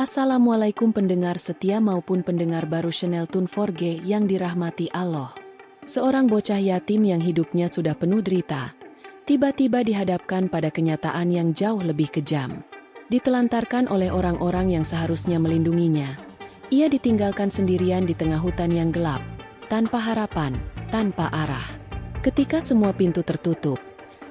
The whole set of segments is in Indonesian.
Assalamualaikum pendengar setia maupun pendengar baru channel Tun 4G yang dirahmati Allah. Seorang bocah yatim yang hidupnya sudah penuh derita, tiba-tiba dihadapkan pada kenyataan yang jauh lebih kejam. Ditelantarkan oleh orang-orang yang seharusnya melindunginya, ia ditinggalkan sendirian di tengah hutan yang gelap, tanpa harapan, tanpa arah. Ketika semua pintu tertutup,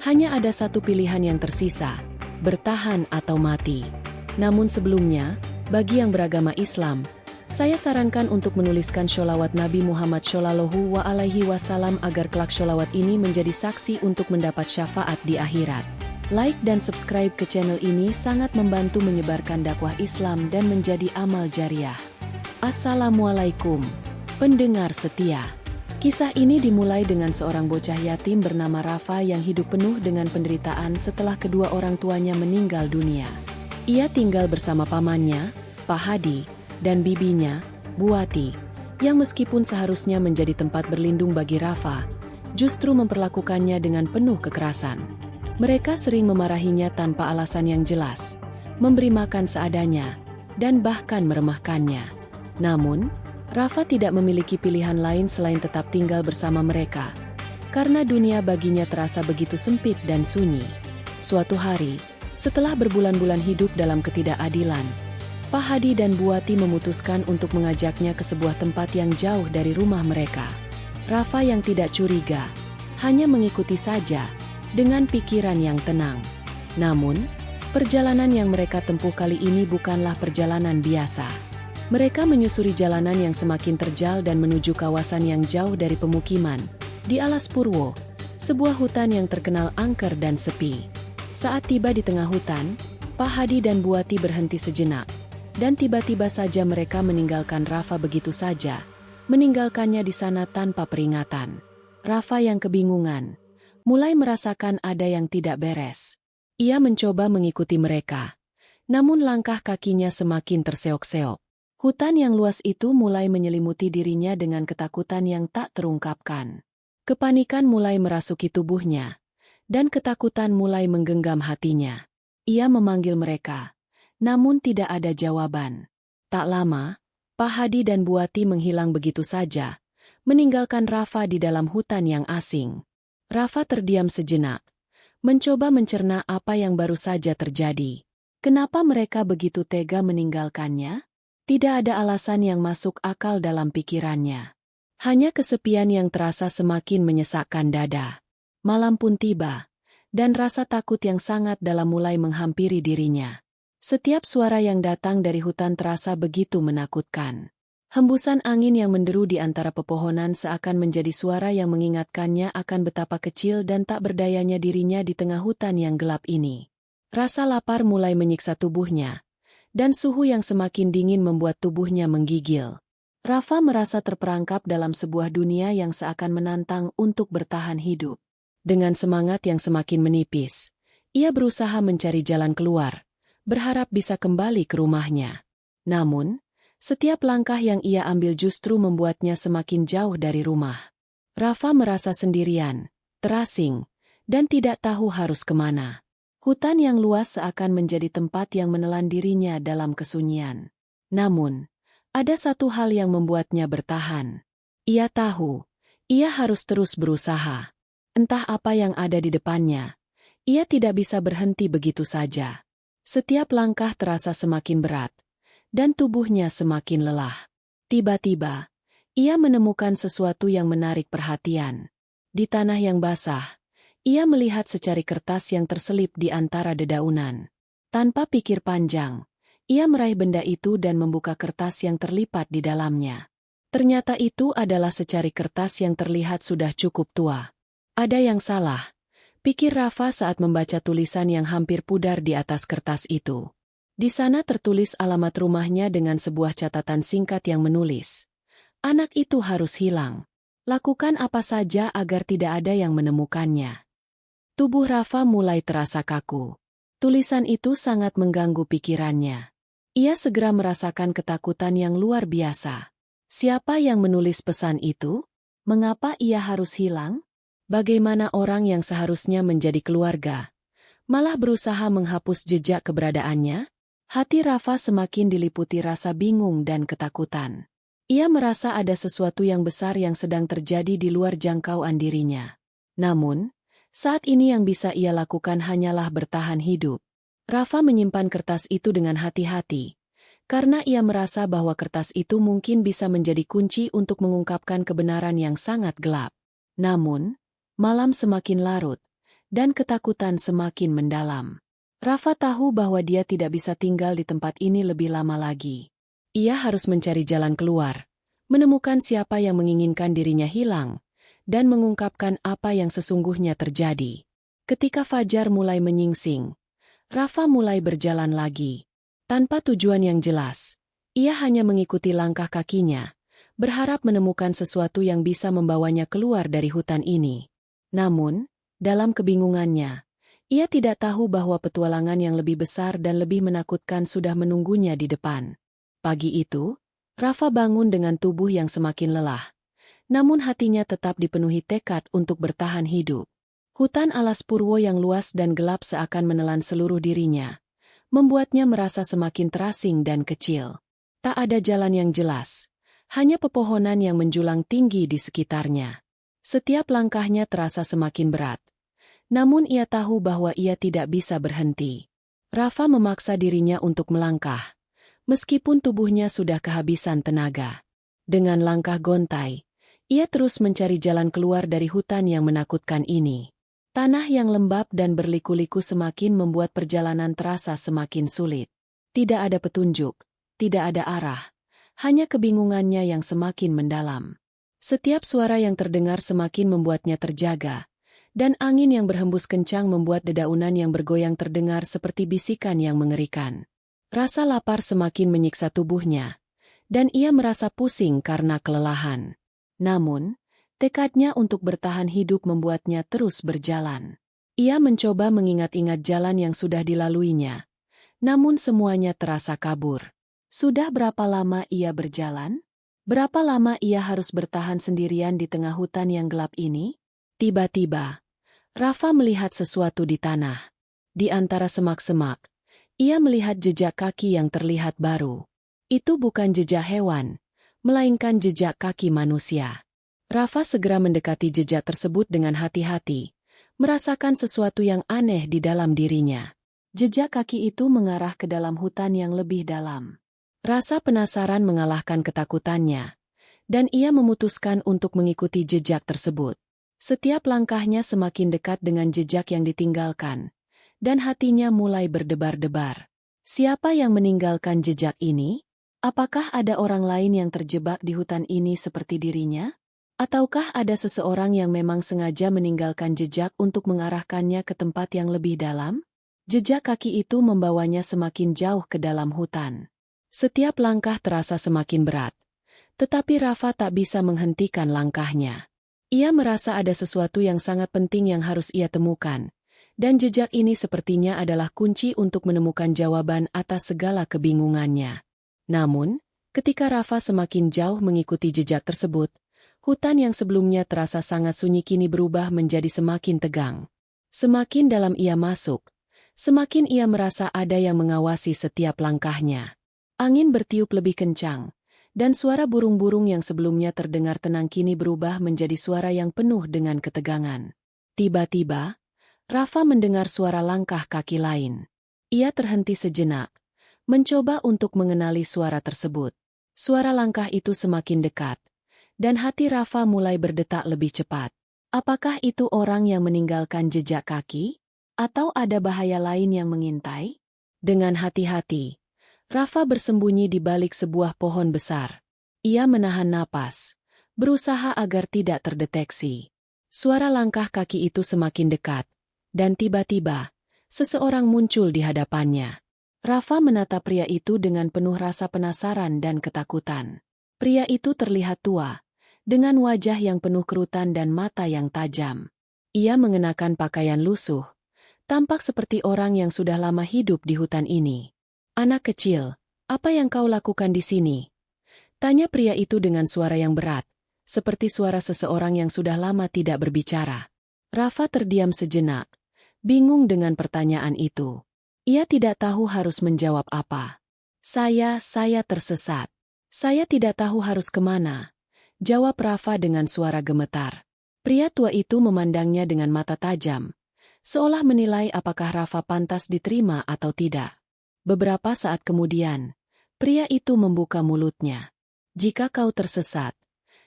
hanya ada satu pilihan yang tersisa, bertahan atau mati. Namun sebelumnya, bagi yang beragama Islam, saya sarankan untuk menuliskan sholawat Nabi Muhammad Shallallahu Alaihi Wasallam agar kelak sholawat ini menjadi saksi untuk mendapat syafaat di akhirat. Like dan subscribe ke channel ini sangat membantu menyebarkan dakwah Islam dan menjadi amal jariah. Assalamualaikum, pendengar setia. Kisah ini dimulai dengan seorang bocah yatim bernama Rafa yang hidup penuh dengan penderitaan setelah kedua orang tuanya meninggal dunia. Ia tinggal bersama pamannya, Pak Hadi, dan bibinya, Buati, yang meskipun seharusnya menjadi tempat berlindung bagi Rafa, justru memperlakukannya dengan penuh kekerasan. Mereka sering memarahinya tanpa alasan yang jelas, memberi makan seadanya, dan bahkan meremehkannya. Namun, Rafa tidak memiliki pilihan lain selain tetap tinggal bersama mereka, karena dunia baginya terasa begitu sempit dan sunyi. Suatu hari, setelah berbulan-bulan hidup dalam ketidakadilan, Pak Hadi dan Buati memutuskan untuk mengajaknya ke sebuah tempat yang jauh dari rumah mereka. Rafa yang tidak curiga, hanya mengikuti saja, dengan pikiran yang tenang. Namun, perjalanan yang mereka tempuh kali ini bukanlah perjalanan biasa. Mereka menyusuri jalanan yang semakin terjal dan menuju kawasan yang jauh dari pemukiman, di alas Purwo, sebuah hutan yang terkenal angker dan sepi. Saat tiba di tengah hutan, Pak Hadi dan Buati berhenti sejenak, dan tiba-tiba saja mereka meninggalkan Rafa begitu saja, meninggalkannya di sana tanpa peringatan. Rafa yang kebingungan, mulai merasakan ada yang tidak beres. Ia mencoba mengikuti mereka, namun langkah kakinya semakin terseok-seok. Hutan yang luas itu mulai menyelimuti dirinya dengan ketakutan yang tak terungkapkan. Kepanikan mulai merasuki tubuhnya, dan ketakutan mulai menggenggam hatinya. Ia memanggil mereka, namun tidak ada jawaban. Tak lama, Pak Hadi dan Buati menghilang begitu saja, meninggalkan Rafa di dalam hutan yang asing. Rafa terdiam sejenak, mencoba mencerna apa yang baru saja terjadi. Kenapa mereka begitu tega meninggalkannya? Tidak ada alasan yang masuk akal dalam pikirannya. Hanya kesepian yang terasa semakin menyesakkan dada. Malam pun tiba, dan rasa takut yang sangat dalam mulai menghampiri dirinya. Setiap suara yang datang dari hutan terasa begitu menakutkan. Hembusan angin yang menderu di antara pepohonan seakan menjadi suara yang mengingatkannya akan betapa kecil dan tak berdayanya dirinya di tengah hutan yang gelap ini. Rasa lapar mulai menyiksa tubuhnya, dan suhu yang semakin dingin membuat tubuhnya menggigil. Rafa merasa terperangkap dalam sebuah dunia yang seakan menantang untuk bertahan hidup. Dengan semangat yang semakin menipis, ia berusaha mencari jalan keluar, berharap bisa kembali ke rumahnya. Namun, setiap langkah yang ia ambil justru membuatnya semakin jauh dari rumah. Rafa merasa sendirian, terasing, dan tidak tahu harus kemana. Hutan yang luas seakan menjadi tempat yang menelan dirinya dalam kesunyian. Namun, ada satu hal yang membuatnya bertahan. Ia tahu, ia harus terus berusaha. Entah apa yang ada di depannya, ia tidak bisa berhenti begitu saja. Setiap langkah terasa semakin berat, dan tubuhnya semakin lelah. Tiba-tiba, ia menemukan sesuatu yang menarik perhatian. Di tanah yang basah, ia melihat secari kertas yang terselip di antara dedaunan. Tanpa pikir panjang, ia meraih benda itu dan membuka kertas yang terlipat di dalamnya. Ternyata itu adalah secari kertas yang terlihat sudah cukup tua. Ada yang salah, pikir Rafa saat membaca tulisan yang hampir pudar di atas kertas itu. Di sana tertulis alamat rumahnya dengan sebuah catatan singkat yang menulis, "Anak itu harus hilang. Lakukan apa saja agar tidak ada yang menemukannya." Tubuh Rafa mulai terasa kaku. Tulisan itu sangat mengganggu pikirannya. Ia segera merasakan ketakutan yang luar biasa. Siapa yang menulis pesan itu? Mengapa ia harus hilang? Bagaimana orang yang seharusnya menjadi keluarga malah berusaha menghapus jejak keberadaannya? Hati Rafa semakin diliputi rasa bingung dan ketakutan. Ia merasa ada sesuatu yang besar yang sedang terjadi di luar jangkauan dirinya. Namun, saat ini yang bisa ia lakukan hanyalah bertahan hidup. Rafa menyimpan kertas itu dengan hati-hati, karena ia merasa bahwa kertas itu mungkin bisa menjadi kunci untuk mengungkapkan kebenaran yang sangat gelap. Namun, malam semakin larut, dan ketakutan semakin mendalam. Rafa tahu bahwa dia tidak bisa tinggal di tempat ini lebih lama lagi. Ia harus mencari jalan keluar, menemukan siapa yang menginginkan dirinya hilang, dan mengungkapkan apa yang sesungguhnya terjadi. Ketika fajar mulai menyingsing, Rafa mulai berjalan lagi. Tanpa tujuan yang jelas, ia hanya mengikuti langkah kakinya, berharap menemukan sesuatu yang bisa membawanya keluar dari hutan ini. Namun, dalam kebingungannya, ia tidak tahu bahwa petualangan yang lebih besar dan lebih menakutkan sudah menunggunya di depan. Pagi itu, Rafa bangun dengan tubuh yang semakin lelah. Namun hatinya tetap dipenuhi tekad untuk bertahan hidup. Hutan alas purwo yang luas dan gelap seakan menelan seluruh dirinya, membuatnya merasa semakin terasing dan kecil. Tak ada jalan yang jelas, hanya pepohonan yang menjulang tinggi di sekitarnya. Setiap langkahnya terasa semakin berat. Namun ia tahu bahwa ia tidak bisa berhenti. Rafa memaksa dirinya untuk melangkah, meskipun tubuhnya sudah kehabisan tenaga. Dengan langkah gontai, ia terus mencari jalan keluar dari hutan yang menakutkan ini. Tanah yang lembab dan berliku-liku semakin membuat perjalanan terasa semakin sulit. Tidak ada petunjuk, tidak ada arah, hanya kebingungannya yang semakin mendalam. Setiap suara yang terdengar semakin membuatnya terjaga, dan angin yang berhembus kencang membuat dedaunan yang bergoyang terdengar seperti bisikan yang mengerikan. Rasa lapar semakin menyiksa tubuhnya, dan ia merasa pusing karena kelelahan. Namun, tekadnya untuk bertahan hidup membuatnya terus berjalan. Ia mencoba mengingat-ingat jalan yang sudah dilaluinya, namun semuanya terasa kabur. Sudah berapa lama ia berjalan? Berapa lama ia harus bertahan sendirian di tengah hutan yang gelap ini? Tiba-tiba, Rafa melihat sesuatu di tanah. Di antara semak-semak, ia melihat jejak kaki yang terlihat baru. Itu bukan jejak hewan, melainkan jejak kaki manusia. Rafa segera mendekati jejak tersebut dengan hati-hati, merasakan sesuatu yang aneh di dalam dirinya. Jejak kaki itu mengarah ke dalam hutan yang lebih dalam. Rasa penasaran mengalahkan ketakutannya, dan ia memutuskan untuk mengikuti jejak tersebut. Setiap langkahnya semakin dekat dengan jejak yang ditinggalkan, dan hatinya mulai berdebar-debar. Siapa yang meninggalkan jejak ini? Apakah ada orang lain yang terjebak di hutan ini seperti dirinya? Ataukah ada seseorang yang memang sengaja meninggalkan jejak untuk mengarahkannya ke tempat yang lebih dalam? Jejak kaki itu membawanya semakin jauh ke dalam hutan. Setiap langkah terasa semakin berat, tetapi Rafa tak bisa menghentikan langkahnya. Ia merasa ada sesuatu yang sangat penting yang harus ia temukan, dan jejak ini sepertinya adalah kunci untuk menemukan jawaban atas segala kebingungannya. Namun, ketika Rafa semakin jauh mengikuti jejak tersebut, hutan yang sebelumnya terasa sangat sunyi kini berubah menjadi semakin tegang. Semakin dalam ia masuk, semakin ia merasa ada yang mengawasi setiap langkahnya. Angin bertiup lebih kencang, dan suara burung-burung yang sebelumnya terdengar tenang kini berubah menjadi suara yang penuh dengan ketegangan. Tiba-tiba, Rafa mendengar suara langkah kaki lain. Ia terhenti sejenak, mencoba untuk mengenali suara tersebut. Suara langkah itu semakin dekat, dan hati Rafa mulai berdetak lebih cepat. Apakah itu orang yang meninggalkan jejak kaki? Atau ada bahaya lain yang mengintai? Dengan hati-hati, Rafa bersembunyi di balik sebuah pohon besar. Ia menahan napas, berusaha agar tidak terdeteksi. Suara langkah kaki itu semakin dekat, dan tiba-tiba, seseorang muncul di hadapannya. Rafa menatap pria itu dengan penuh rasa penasaran dan ketakutan. Pria itu terlihat tua, dengan wajah yang penuh kerutan dan mata yang tajam. Ia mengenakan pakaian lusuh, tampak seperti orang yang sudah lama hidup di hutan ini. "Anak kecil, apa yang kau lakukan di sini?" tanya pria itu dengan suara yang berat, seperti suara seseorang yang sudah lama tidak berbicara. Rafa terdiam sejenak, bingung dengan pertanyaan itu. Ia tidak tahu harus menjawab apa. Saya tersesat. Saya tidak tahu harus kemana, jawab Rafa dengan suara gemetar. Pria tua itu memandangnya dengan mata tajam, seolah menilai apakah Rafa pantas diterima atau tidak. Beberapa saat kemudian, pria itu membuka mulutnya. Jika kau tersesat,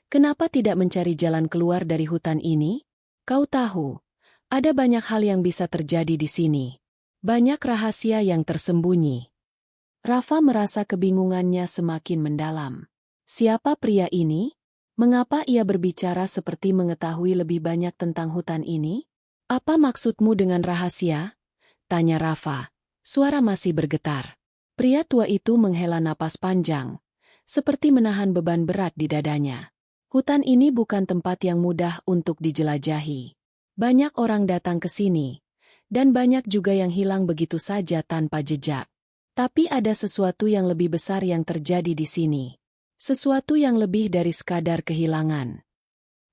kenapa tidak mencari jalan keluar dari hutan ini? Kau tahu, ada banyak hal yang bisa terjadi di sini. Banyak rahasia yang tersembunyi. Rafa merasa kebingungannya semakin mendalam. Siapa pria ini? Mengapa ia berbicara seperti mengetahui lebih banyak tentang hutan ini? Apa maksudmu dengan rahasia? Tanya Rafa. Suara masih bergetar. Pria tua itu menghela napas panjang, seperti menahan beban berat di dadanya. Hutan ini bukan tempat yang mudah untuk dijelajahi. Banyak orang datang ke sini, dan banyak juga yang hilang begitu saja tanpa jejak. Tapi ada sesuatu yang lebih besar yang terjadi di sini. Sesuatu yang lebih dari sekadar kehilangan.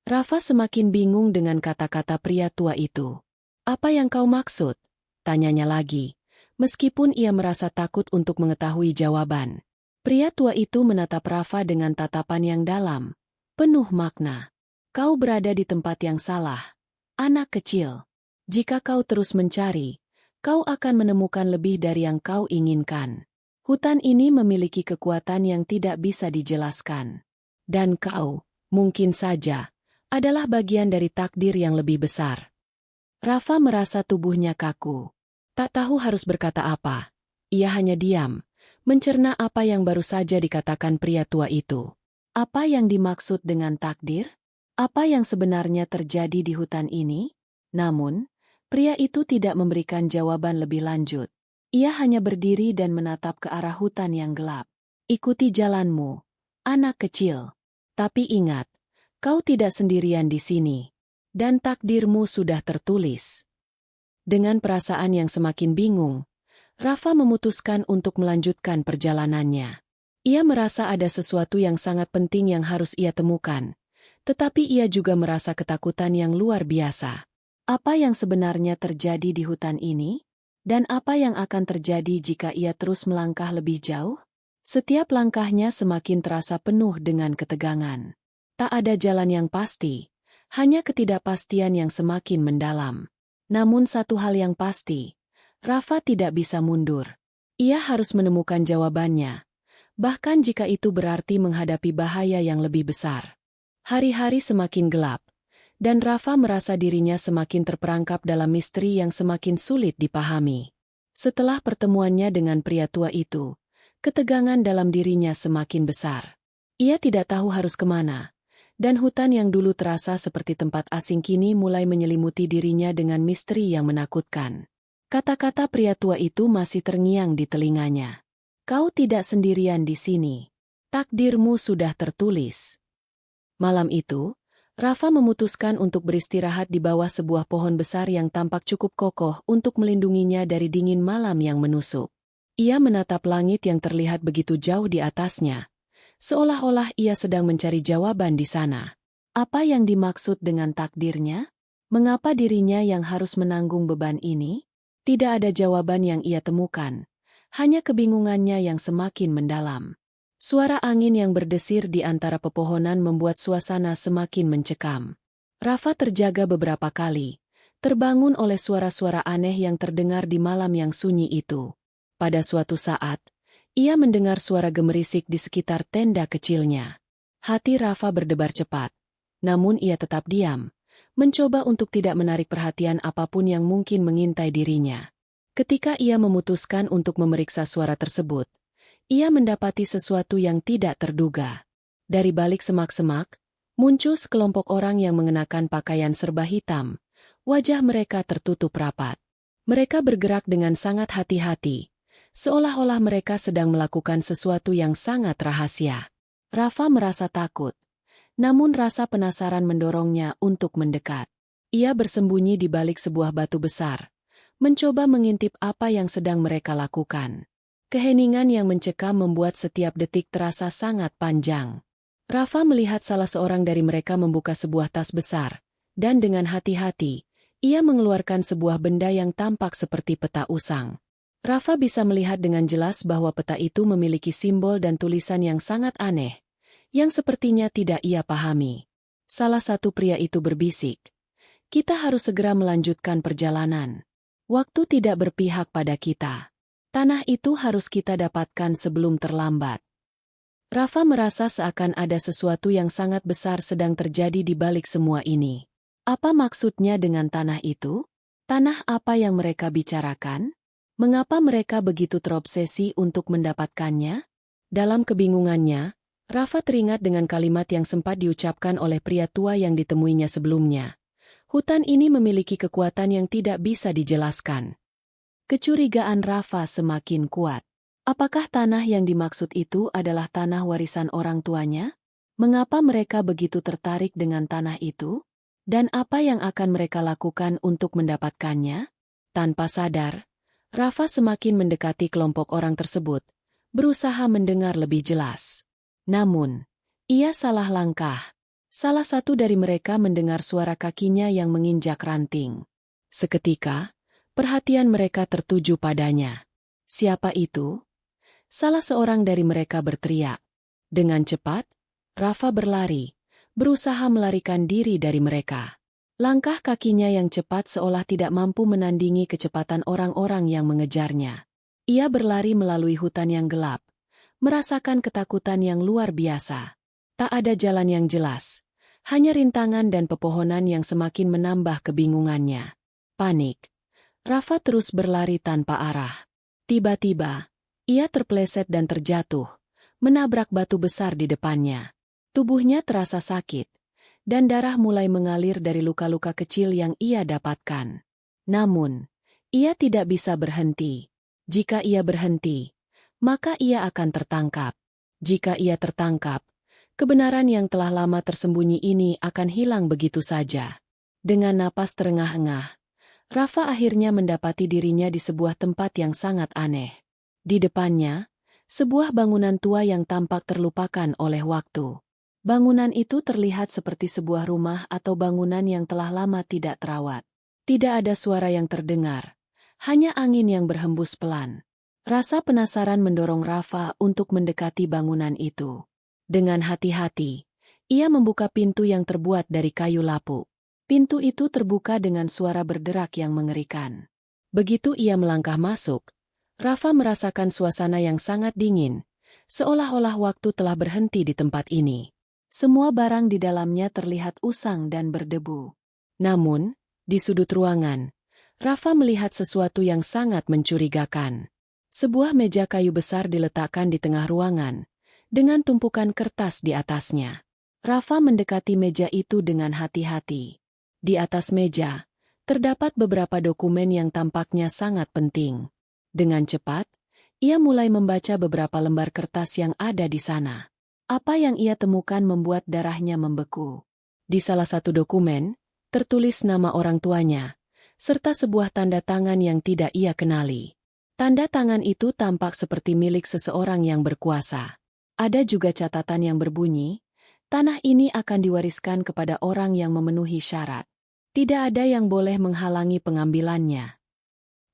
Rafa semakin bingung dengan kata-kata pria tua itu. Apa yang kau maksud? Tanyanya lagi, meskipun ia merasa takut untuk mengetahui jawaban. Pria tua itu menatap Rafa dengan tatapan yang dalam, penuh makna. Kau berada di tempat yang salah, anak kecil. Jika kau terus mencari, kau akan menemukan lebih dari yang kau inginkan. Hutan ini memiliki kekuatan yang tidak bisa dijelaskan. Dan kau, mungkin saja, adalah bagian dari takdir yang lebih besar. Rafa merasa tubuhnya kaku. Tak tahu harus berkata apa. Ia hanya diam, mencerna apa yang baru saja dikatakan pria tua itu. Apa yang dimaksud dengan takdir? Apa yang sebenarnya terjadi di hutan ini? Namun, pria itu tidak memberikan jawaban lebih lanjut. Ia hanya berdiri dan menatap ke arah hutan yang gelap. Ikuti jalanmu, anak kecil. Tapi ingat, kau tidak sendirian di sini. Dan takdirmu sudah tertulis. Dengan perasaan yang semakin bingung, Rafa memutuskan untuk melanjutkan perjalanannya. Ia merasa ada sesuatu yang sangat penting yang harus ia temukan, tetapi ia juga merasa ketakutan yang luar biasa. Apa yang sebenarnya terjadi di hutan ini? Dan apa yang akan terjadi jika ia terus melangkah lebih jauh? Setiap langkahnya semakin terasa penuh dengan ketegangan. Tak ada jalan yang pasti, hanya ketidakpastian yang semakin mendalam. Namun satu hal yang pasti, Rafa tidak bisa mundur. Ia harus menemukan jawabannya, bahkan jika itu berarti menghadapi bahaya yang lebih besar. Hari-hari semakin gelap, dan Rafa merasa dirinya semakin terperangkap dalam misteri yang semakin sulit dipahami. Setelah pertemuannya dengan pria tua itu, ketegangan dalam dirinya semakin besar. Ia tidak tahu harus kemana, dan hutan yang dulu terasa seperti tempat asing kini mulai menyelimuti dirinya dengan misteri yang menakutkan. Kata-kata pria tua itu masih terngiang di telinganya. Kau tidak sendirian di sini. Takdirmu sudah tertulis. Malam itu, Rafa memutuskan untuk beristirahat di bawah sebuah pohon besar yang tampak cukup kokoh untuk melindunginya dari dingin malam yang menusuk. Ia menatap langit yang terlihat begitu jauh di atasnya, seolah-olah ia sedang mencari jawaban di sana. Apa yang dimaksud dengan takdirnya? Mengapa dirinya yang harus menanggung beban ini? Tidak ada jawaban yang ia temukan, hanya kebingungannya yang semakin mendalam. Suara angin yang berdesir di antara pepohonan membuat suasana semakin mencekam. Rafa terjaga beberapa kali, terbangun oleh suara-suara aneh yang terdengar di malam yang sunyi itu. Pada suatu saat, ia mendengar suara gemerisik di sekitar tenda kecilnya. Hati Rafa berdebar cepat, namun ia tetap diam, mencoba untuk tidak menarik perhatian apapun yang mungkin mengintai dirinya. Ketika ia memutuskan untuk memeriksa suara tersebut, ia mendapati sesuatu yang tidak terduga. Dari balik semak-semak, muncul sekelompok orang yang mengenakan pakaian serba hitam. Wajah mereka tertutup rapat. Mereka bergerak dengan sangat hati-hati, seolah-olah mereka sedang melakukan sesuatu yang sangat rahasia. Rafa merasa takut, namun rasa penasaran mendorongnya untuk mendekat. Ia bersembunyi di balik sebuah batu besar, mencoba mengintip apa yang sedang mereka lakukan. Keheningan yang mencekam membuat setiap detik terasa sangat panjang. Rafa melihat salah seorang dari mereka membuka sebuah tas besar, dan dengan hati-hati, ia mengeluarkan sebuah benda yang tampak seperti peta usang. Rafa bisa melihat dengan jelas bahwa peta itu memiliki simbol dan tulisan yang sangat aneh, yang sepertinya tidak ia pahami. Salah satu pria itu berbisik, "Kita harus segera melanjutkan perjalanan. Waktu tidak berpihak pada kita. Tanah itu harus kita dapatkan sebelum terlambat." Rafa merasa seakan ada sesuatu yang sangat besar sedang terjadi di balik semua ini. Apa maksudnya dengan tanah itu? Tanah apa yang mereka bicarakan? Mengapa mereka begitu terobsesi untuk mendapatkannya? Dalam kebingungannya, Rafa teringat dengan kalimat yang sempat diucapkan oleh pria tua yang ditemuinya sebelumnya. Hutan ini memiliki kekuatan yang tidak bisa dijelaskan. Kecurigaan Rafa semakin kuat. Apakah tanah yang dimaksud itu adalah tanah warisan orang tuanya? Mengapa mereka begitu tertarik dengan tanah itu? Dan apa yang akan mereka lakukan untuk mendapatkannya? Tanpa sadar, Rafa semakin mendekati kelompok orang tersebut, berusaha mendengar lebih jelas. Namun, ia salah langkah. Salah satu dari mereka mendengar suara kakinya yang menginjak ranting. Seketika, perhatian mereka tertuju padanya. Siapa itu? Salah seorang dari mereka berteriak. Dengan cepat, Rafa berlari, berusaha melarikan diri dari mereka. Langkah kakinya yang cepat seolah tidak mampu menandingi kecepatan orang-orang yang mengejarnya. Ia berlari melalui hutan yang gelap, merasakan ketakutan yang luar biasa. Tak ada jalan yang jelas, hanya rintangan dan pepohonan yang semakin menambah kebingungannya. Panik. Rafa terus berlari tanpa arah. Tiba-tiba, ia terpeleset dan terjatuh, menabrak batu besar di depannya. Tubuhnya terasa sakit, dan darah mulai mengalir dari luka-luka kecil yang ia dapatkan. Namun, ia tidak bisa berhenti. Jika ia berhenti, maka ia akan tertangkap. Jika ia tertangkap, kebenaran yang telah lama tersembunyi ini akan hilang begitu saja. Dengan napas terengah-engah, Rafa akhirnya mendapati dirinya di sebuah tempat yang sangat aneh. Di depannya, sebuah bangunan tua yang tampak terlupakan oleh waktu. Bangunan itu terlihat seperti sebuah rumah atau bangunan yang telah lama tidak terawat. Tidak ada suara yang terdengar, hanya angin yang berhembus pelan. Rasa penasaran mendorong Rafa untuk mendekati bangunan itu. Dengan hati-hati, ia membuka pintu yang terbuat dari kayu lapuk. Pintu itu terbuka dengan suara berderak yang mengerikan. Begitu ia melangkah masuk, Rafa merasakan suasana yang sangat dingin, seolah-olah waktu telah berhenti di tempat ini. Semua barang di dalamnya terlihat usang dan berdebu. Namun, di sudut ruangan, Rafa melihat sesuatu yang sangat mencurigakan. Sebuah meja kayu besar diletakkan di tengah ruangan, dengan tumpukan kertas di atasnya. Rafa mendekati meja itu dengan hati-hati. Di atas meja, terdapat beberapa dokumen yang tampaknya sangat penting. Dengan cepat, ia mulai membaca beberapa lembar kertas yang ada di sana. Apa yang ia temukan membuat darahnya membeku. Di salah satu dokumen, tertulis nama orang tuanya, serta sebuah tanda tangan yang tidak ia kenali. Tanda tangan itu tampak seperti milik seseorang yang berkuasa. Ada juga catatan yang berbunyi, tanah ini akan diwariskan kepada orang yang memenuhi syarat. Tidak ada yang boleh menghalangi pengambilannya.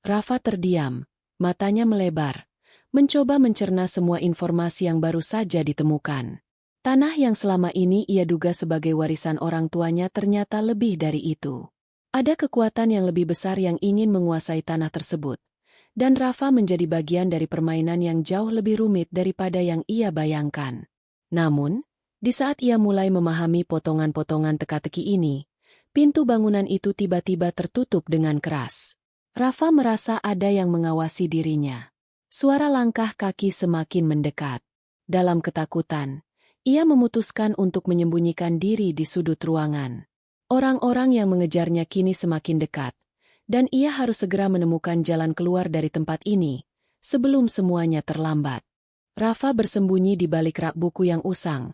Rafa terdiam, matanya melebar, mencoba mencerna semua informasi yang baru saja ditemukan. Tanah yang selama ini ia duga sebagai warisan orang tuanya ternyata lebih dari itu. Ada kekuatan yang lebih besar yang ingin menguasai tanah tersebut. Dan Rafa menjadi bagian dari permainan yang jauh lebih rumit daripada yang ia bayangkan. Namun, di saat ia mulai memahami potongan-potongan teka-teki ini, pintu bangunan itu tiba-tiba tertutup dengan keras. Rafa merasa ada yang mengawasi dirinya. Suara langkah kaki semakin mendekat. Dalam ketakutan, ia memutuskan untuk menyembunyikan diri di sudut ruangan. Orang-orang yang mengejarnya kini semakin dekat, dan ia harus segera menemukan jalan keluar dari tempat ini, sebelum semuanya terlambat. Rafa bersembunyi di balik rak buku yang usang,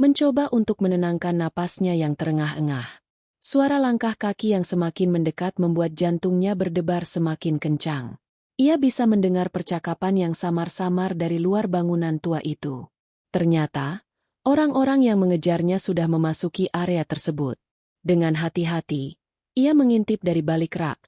mencoba untuk menenangkan napasnya yang terengah-engah. Suara langkah kaki yang semakin mendekat membuat jantungnya berdebar semakin kencang. Ia bisa mendengar percakapan yang samar-samar dari luar bangunan tua itu. Ternyata, orang-orang yang mengejarnya sudah memasuki area tersebut. Dengan hati-hati, ia mengintip dari balik rak,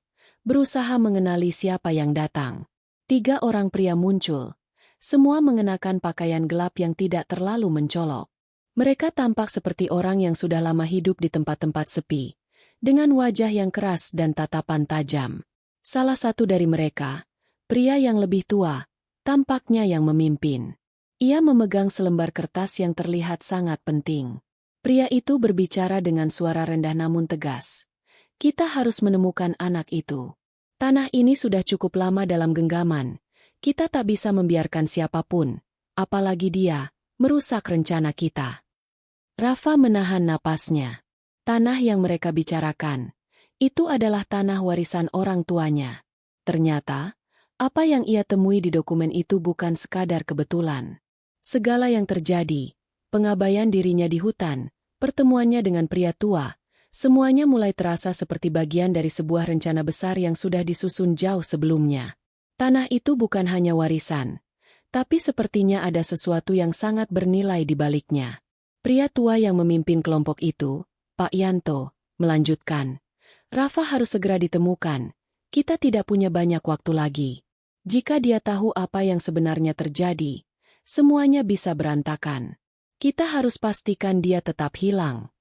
berusaha mengenali siapa yang datang. 3 orang pria muncul. Semua mengenakan pakaian gelap yang tidak terlalu mencolok. Mereka tampak seperti orang yang sudah lama hidup di tempat-tempat sepi, dengan wajah yang keras dan tatapan tajam. Salah satu dari mereka, pria yang lebih tua, tampaknya yang memimpin. Ia memegang selembar kertas yang terlihat sangat penting. Pria itu berbicara dengan suara rendah namun tegas. Kita harus menemukan anak itu. Tanah ini sudah cukup lama dalam genggaman. Kita tak bisa membiarkan siapapun, apalagi dia, merusak rencana kita. Rafa menahan napasnya. Tanah yang mereka bicarakan, itu adalah tanah warisan orang tuanya. Ternyata, apa yang ia temui di dokumen itu bukan sekadar kebetulan. Segala yang terjadi, pengabaian dirinya di hutan, pertemuannya dengan pria tua, semuanya mulai terasa seperti bagian dari sebuah rencana besar yang sudah disusun jauh sebelumnya. Tanah itu bukan hanya warisan, tapi sepertinya ada sesuatu yang sangat bernilai di baliknya. Pria tua yang memimpin kelompok itu, Pak Yanto, melanjutkan. Rafa harus segera ditemukan. Kita tidak punya banyak waktu lagi. Jika dia tahu apa yang sebenarnya terjadi, semuanya bisa berantakan. Kita harus pastikan dia tetap hilang.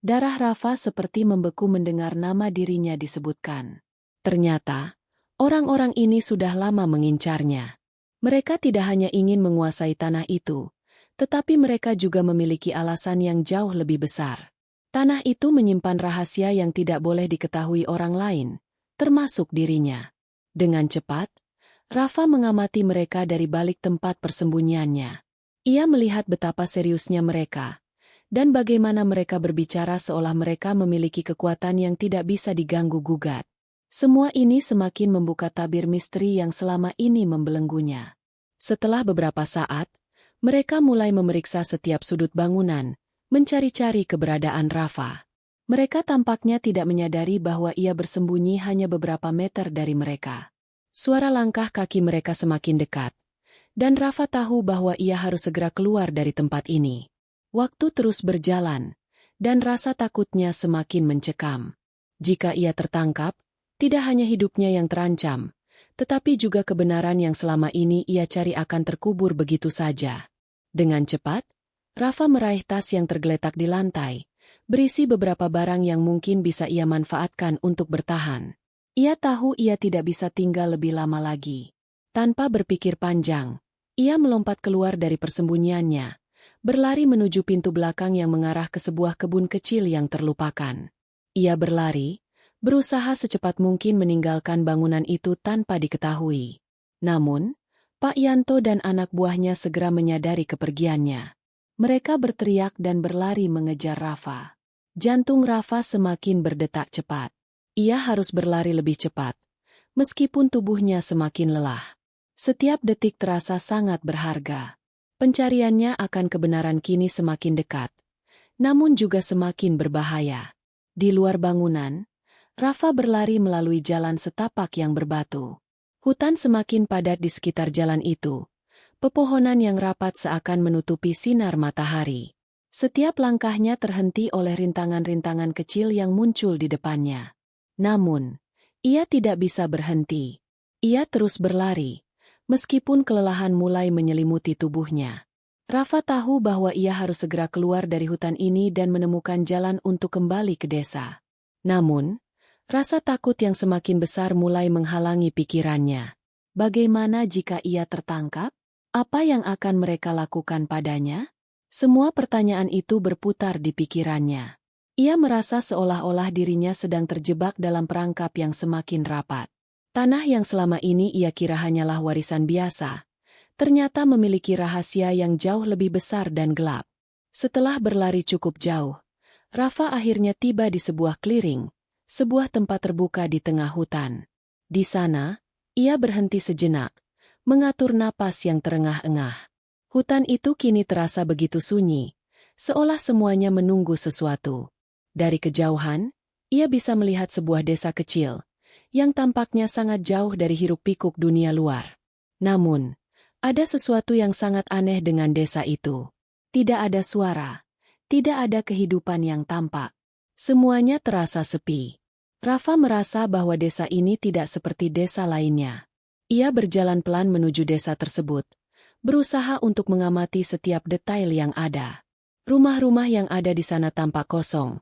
Darah Rafa seperti membeku mendengar nama dirinya disebutkan. Ternyata, orang-orang ini sudah lama mengincarnya. Mereka tidak hanya ingin menguasai tanah itu, tetapi mereka juga memiliki alasan yang jauh lebih besar. Tanah itu menyimpan rahasia yang tidak boleh diketahui orang lain, termasuk dirinya. Dengan cepat, Rafa mengamati mereka dari balik tempat persembunyiannya. Ia melihat betapa seriusnya mereka, dan bagaimana mereka berbicara seolah mereka memiliki kekuatan yang tidak bisa diganggu-gugat. Semua ini semakin membuka tabir misteri yang selama ini membelenggunya. Setelah beberapa saat, mereka mulai memeriksa setiap sudut bangunan, mencari-cari keberadaan Rafa. Mereka tampaknya tidak menyadari bahwa ia bersembunyi hanya beberapa meter dari mereka. Suara langkah kaki mereka semakin dekat, dan Rafa tahu bahwa ia harus segera keluar dari tempat ini. Waktu terus berjalan, dan rasa takutnya semakin mencekam. Jika ia tertangkap, tidak hanya hidupnya yang terancam, tetapi juga kebenaran yang selama ini ia cari akan terkubur begitu saja. Dengan cepat, Rafa meraih tas yang tergeletak di lantai, berisi beberapa barang yang mungkin bisa ia manfaatkan untuk bertahan. Ia tahu ia tidak bisa tinggal lebih lama lagi. Tanpa berpikir panjang, ia melompat keluar dari persembunyiannya, berlari menuju pintu belakang yang mengarah ke sebuah kebun kecil yang terlupakan. Ia berlari, berusaha secepat mungkin meninggalkan bangunan itu tanpa diketahui. Namun, Pak Yanto dan anak buahnya segera menyadari kepergiannya. Mereka berteriak dan berlari mengejar Rafa. Jantung Rafa semakin berdetak cepat. Ia harus berlari lebih cepat, meskipun tubuhnya semakin lelah. Setiap detik terasa sangat berharga. Pencariannya akan kebenaran kini semakin dekat, namun juga semakin berbahaya. Di luar bangunan, Rafa berlari melalui jalan setapak yang berbatu. Hutan semakin padat di sekitar jalan itu. Pepohonan yang rapat seakan menutupi sinar matahari. Setiap langkahnya terhenti oleh rintangan-rintangan kecil yang muncul di depannya. Namun, ia tidak bisa berhenti. Ia terus berlari, meskipun kelelahan mulai menyelimuti tubuhnya. Rafa tahu bahwa ia harus segera keluar dari hutan ini dan menemukan jalan untuk kembali ke desa. Namun, rasa takut yang semakin besar mulai menghalangi pikirannya. Bagaimana jika ia tertangkap? Apa yang akan mereka lakukan padanya? Semua pertanyaan itu berputar di pikirannya. Ia merasa seolah-olah dirinya sedang terjebak dalam perangkap yang semakin rapat. Tanah yang selama ini ia kira hanyalah warisan biasa, ternyata memiliki rahasia yang jauh lebih besar dan gelap. Setelah berlari cukup jauh, Rafa akhirnya tiba di sebuah clearing, sebuah tempat terbuka di tengah hutan. Di sana, ia berhenti sejenak, mengatur napas yang terengah-engah. Hutan itu kini terasa begitu sunyi, seolah semuanya menunggu sesuatu. Dari kejauhan, ia bisa melihat sebuah desa kecil, yang tampaknya sangat jauh dari hiruk-pikuk dunia luar. Namun, ada sesuatu yang sangat aneh dengan desa itu. Tidak ada suara, tidak ada kehidupan yang tampak. Semuanya terasa sepi. Rafa merasa bahwa desa ini tidak seperti desa lainnya. Ia berjalan pelan menuju desa tersebut, berusaha untuk mengamati setiap detail yang ada. Rumah-rumah yang ada di sana tampak kosong,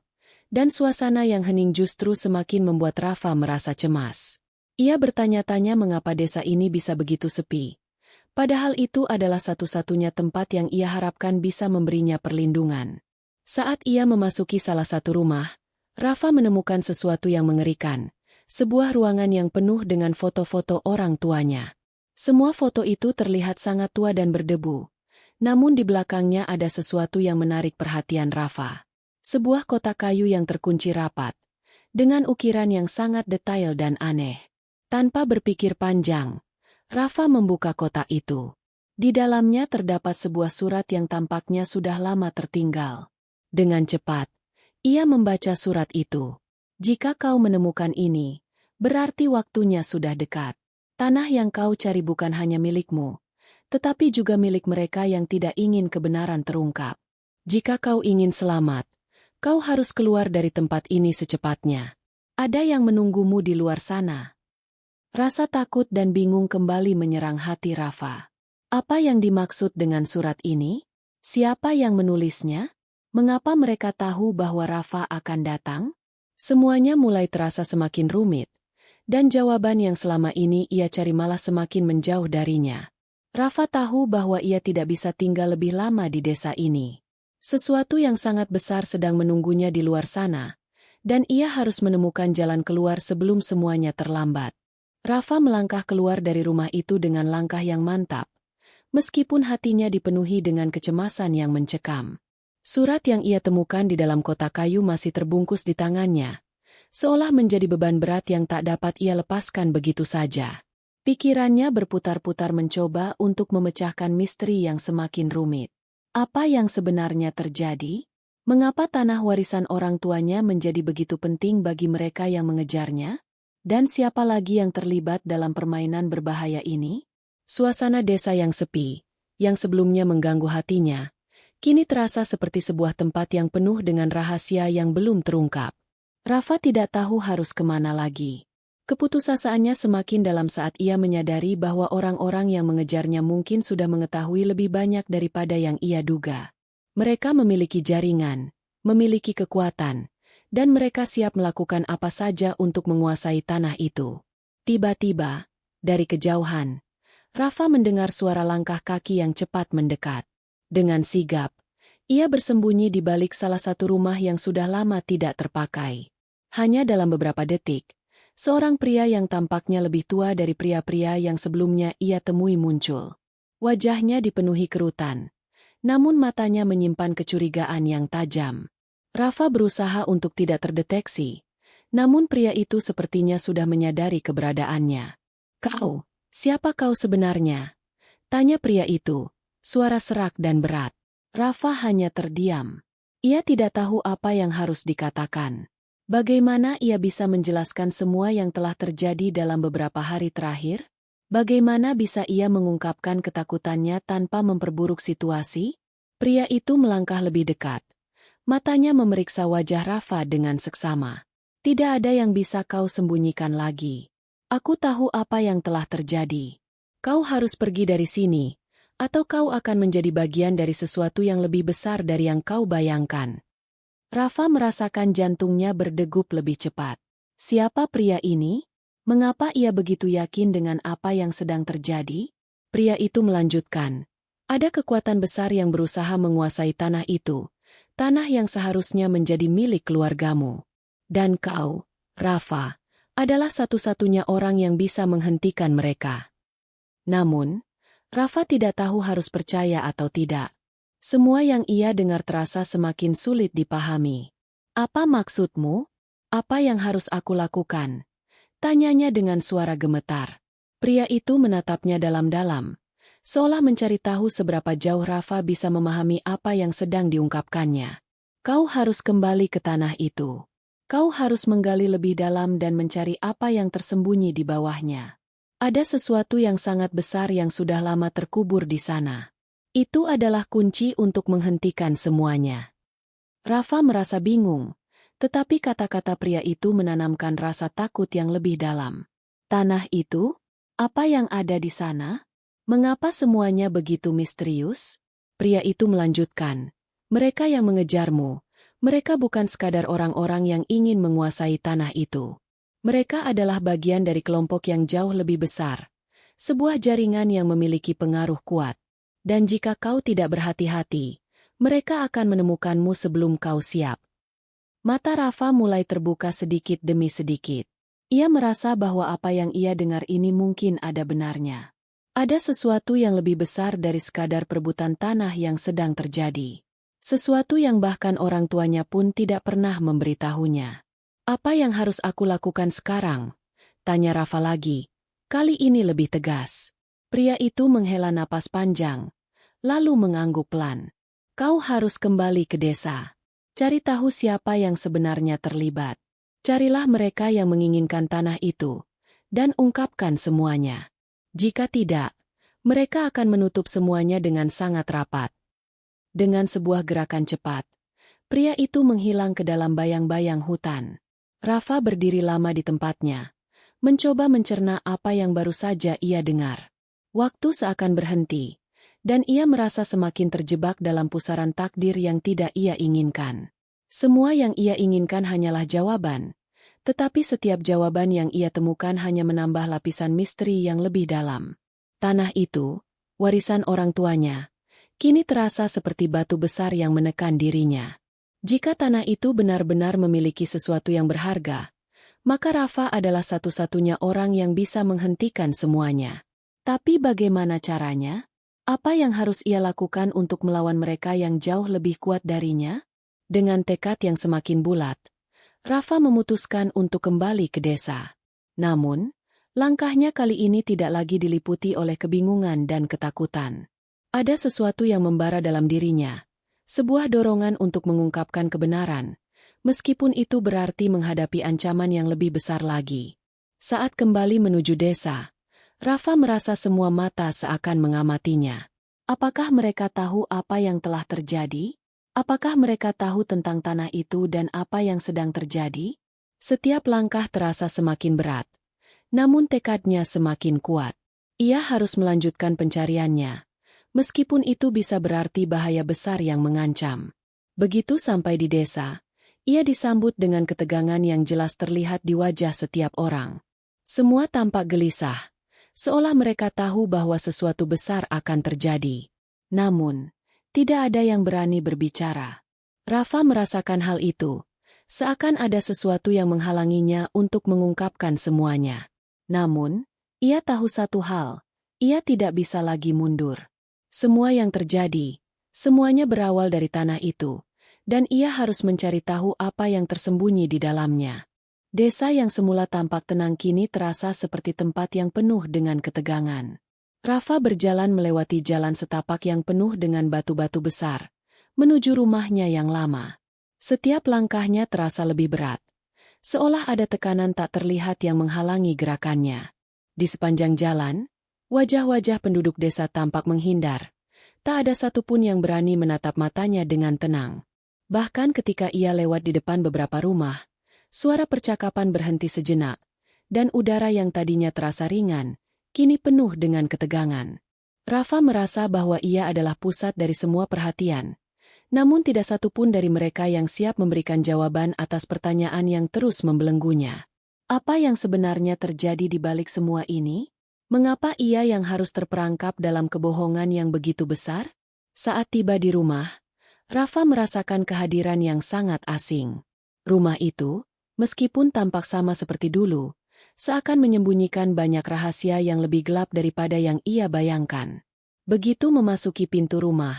dan suasana yang hening justru semakin membuat Rafa merasa cemas. Ia bertanya-tanya mengapa desa ini bisa begitu sepi. Padahal itu adalah satu-satunya tempat yang ia harapkan bisa memberinya perlindungan. Saat ia memasuki salah satu rumah, Rafa menemukan sesuatu yang mengerikan. Sebuah ruangan yang penuh dengan foto-foto orang tuanya. Semua foto itu terlihat sangat tua dan berdebu. Namun di belakangnya ada sesuatu yang menarik perhatian Rafa. Sebuah kotak kayu yang terkunci rapat, dengan ukiran yang sangat detail dan aneh. Tanpa berpikir panjang, Rafa membuka kotak itu. Di dalamnya terdapat sebuah surat yang tampaknya sudah lama tertinggal. Dengan cepat, ia membaca surat itu. Jika kau menemukan ini, berarti waktunya sudah dekat. Tanah yang kau cari bukan hanya milikmu, tetapi juga milik mereka yang tidak ingin kebenaran terungkap. Jika kau ingin selamat, kau harus keluar dari tempat ini secepatnya. Ada yang menunggumu di luar sana. Rasa takut dan bingung kembali menyerang hati Rafa. Apa yang dimaksud dengan surat ini? Siapa yang menulisnya? Mengapa mereka tahu bahwa Rafa akan datang? Semuanya mulai terasa semakin rumit, dan jawaban yang selama ini ia cari malah semakin menjauh darinya. Rafa tahu bahwa ia tidak bisa tinggal lebih lama di desa ini. Sesuatu yang sangat besar sedang menunggunya di luar sana, dan ia harus menemukan jalan keluar sebelum semuanya terlambat. Rafa melangkah keluar dari rumah itu dengan langkah yang mantap, meskipun hatinya dipenuhi dengan kecemasan yang mencekam. Surat yang ia temukan di dalam kotak kayu masih terbungkus di tangannya, seolah menjadi beban berat yang tak dapat ia lepaskan begitu saja. Pikirannya berputar-putar mencoba untuk memecahkan misteri yang semakin rumit. Apa yang sebenarnya terjadi? Mengapa tanah warisan orang tuanya menjadi begitu penting bagi mereka yang mengejarnya? Dan siapa lagi yang terlibat dalam permainan berbahaya ini? Suasana desa yang sepi, yang sebelumnya mengganggu hatinya, kini terasa seperti sebuah tempat yang penuh dengan rahasia yang belum terungkap. Rafa tidak tahu harus kemana lagi. Keputusasanya semakin dalam saat ia menyadari bahwa orang-orang yang mengejarnya mungkin sudah mengetahui lebih banyak daripada yang ia duga. Mereka memiliki jaringan, memiliki kekuatan, dan mereka siap melakukan apa saja untuk menguasai tanah itu. Tiba-tiba, dari kejauhan, Rafa mendengar suara langkah kaki yang cepat mendekat. Dengan sigap, ia bersembunyi di balik salah satu rumah yang sudah lama tidak terpakai. Hanya dalam beberapa detik, seorang pria yang tampaknya lebih tua dari pria-pria yang sebelumnya ia temui muncul. Wajahnya dipenuhi kerutan, namun matanya menyimpan kecurigaan yang tajam. Rafa berusaha untuk tidak terdeteksi, namun pria itu sepertinya sudah menyadari keberadaannya. "Kau, siapa kau sebenarnya?" tanya pria itu. Suara serak dan berat. Rafa hanya terdiam. Ia tidak tahu apa yang harus dikatakan. Bagaimana ia bisa menjelaskan semua yang telah terjadi dalam beberapa hari terakhir? Bagaimana bisa ia mengungkapkan ketakutannya tanpa memperburuk situasi? Pria itu melangkah lebih dekat. Matanya memeriksa wajah Rafa dengan seksama. "Tidak ada yang bisa kau sembunyikan lagi. Aku tahu apa yang telah terjadi. Kau harus pergi dari sini, atau kau akan menjadi bagian dari sesuatu yang lebih besar dari yang kau bayangkan." Rafa merasakan jantungnya berdegup lebih cepat. Siapa pria ini? Mengapa ia begitu yakin dengan apa yang sedang terjadi? Pria itu melanjutkan, "Ada kekuatan besar yang berusaha menguasai tanah itu, tanah yang seharusnya menjadi milik keluargamu. Dan kau, Rafa, adalah satu-satunya orang yang bisa menghentikan mereka." Namun, Rafa tidak tahu harus percaya atau tidak. Semua yang ia dengar terasa semakin sulit dipahami. "Apa maksudmu? Apa yang harus aku lakukan?" tanyanya dengan suara gemetar. Pria itu menatapnya dalam-dalam, seolah mencari tahu seberapa jauh Rafa bisa memahami apa yang sedang diungkapkannya. "Kau harus kembali ke tanah itu. Kau harus menggali lebih dalam dan mencari apa yang tersembunyi di bawahnya. Ada sesuatu yang sangat besar yang sudah lama terkubur di sana. Itu adalah kunci untuk menghentikan semuanya." Rafa merasa bingung, tetapi kata-kata pria itu menanamkan rasa takut yang lebih dalam. "Tanah itu? Apa yang ada di sana? Mengapa semuanya begitu misterius? Pria itu melanjutkan, mereka yang mengejarmu, mereka bukan sekadar orang-orang yang ingin menguasai tanah itu. Mereka adalah bagian dari kelompok yang jauh lebih besar. Sebuah jaringan yang memiliki pengaruh kuat. Dan jika kau tidak berhati-hati, mereka akan menemukanmu sebelum kau siap. Mata Rafa mulai terbuka sedikit demi sedikit. Ia merasa bahwa apa yang ia dengar ini mungkin ada benarnya. Ada sesuatu yang lebih besar dari sekadar perebutan tanah yang sedang terjadi. Sesuatu yang bahkan orang tuanya pun tidak pernah memberitahunya. Apa yang harus aku lakukan sekarang? Tanya Rafa lagi. Kali ini lebih tegas. Pria itu menghela napas panjang, lalu mengangguk pelan. Kau harus kembali ke desa. Cari tahu siapa yang sebenarnya terlibat. Carilah mereka yang menginginkan tanah itu, dan ungkapkan semuanya. Jika tidak, mereka akan menutup semuanya dengan sangat rapat. Dengan sebuah gerakan cepat, pria itu menghilang ke dalam bayang-bayang hutan. Rafa berdiri lama di tempatnya, mencoba mencerna apa yang baru saja ia dengar. Waktu seakan berhenti, dan ia merasa semakin terjebak dalam pusaran takdir yang tidak ia inginkan. Semua yang ia inginkan hanyalah jawaban, tetapi setiap jawaban yang ia temukan hanya menambah lapisan misteri yang lebih dalam. Tanah itu, warisan orang tuanya, kini terasa seperti batu besar yang menekan dirinya. Jika tanah itu benar-benar memiliki sesuatu yang berharga, maka Rafa adalah satu-satunya orang yang bisa menghentikan semuanya. Tapi bagaimana caranya? Apa yang harus ia lakukan untuk melawan mereka yang jauh lebih kuat darinya? Dengan tekad yang semakin bulat, Rafa memutuskan untuk kembali ke desa. Namun, langkahnya kali ini tidak lagi diliputi oleh kebingungan dan ketakutan. Ada sesuatu yang membara dalam dirinya, sebuah dorongan untuk mengungkapkan kebenaran, meskipun itu berarti menghadapi ancaman yang lebih besar lagi. Saat kembali menuju desa, Rafa merasa semua mata seakan mengamatinya. Apakah mereka tahu apa yang telah terjadi? Apakah mereka tahu tentang tanah itu dan apa yang sedang terjadi? Setiap langkah terasa semakin berat, namun tekadnya semakin kuat. Ia harus melanjutkan pencariannya, meskipun itu bisa berarti bahaya besar yang mengancam. Begitu sampai di desa, ia disambut dengan ketegangan yang jelas terlihat di wajah setiap orang. Semua tampak gelisah, seolah mereka tahu bahwa sesuatu besar akan terjadi. Namun, tidak ada yang berani berbicara. Rafa merasakan hal itu, seakan ada sesuatu yang menghalanginya untuk mengungkapkan semuanya. Namun, ia tahu satu hal, ia tidak bisa lagi mundur. Semua yang terjadi, semuanya berawal dari tanah itu, dan ia harus mencari tahu apa yang tersembunyi di dalamnya. Desa yang semula tampak tenang kini terasa seperti tempat yang penuh dengan ketegangan. Rafa berjalan melewati jalan setapak yang penuh dengan batu-batu besar, menuju rumahnya yang lama. Setiap langkahnya terasa lebih berat, seolah ada tekanan tak terlihat yang menghalangi gerakannya. Di sepanjang jalan, wajah-wajah penduduk desa tampak menghindar. Tak ada satupun yang berani menatap matanya dengan tenang. Bahkan ketika ia lewat di depan beberapa rumah, suara percakapan berhenti sejenak, dan udara yang tadinya terasa ringan, kini penuh dengan ketegangan. Rafa merasa bahwa ia adalah pusat dari semua perhatian, namun tidak satupun dari mereka yang siap memberikan jawaban atas pertanyaan yang terus membelenggunya. Apa yang sebenarnya terjadi di balik semua ini? Mengapa ia yang harus terperangkap dalam kebohongan yang begitu besar? Saat tiba di rumah, Rafa merasakan kehadiran yang sangat asing. Rumah itu, meskipun tampak sama seperti dulu, seakan menyembunyikan banyak rahasia yang lebih gelap daripada yang ia bayangkan. Begitu memasuki pintu rumah,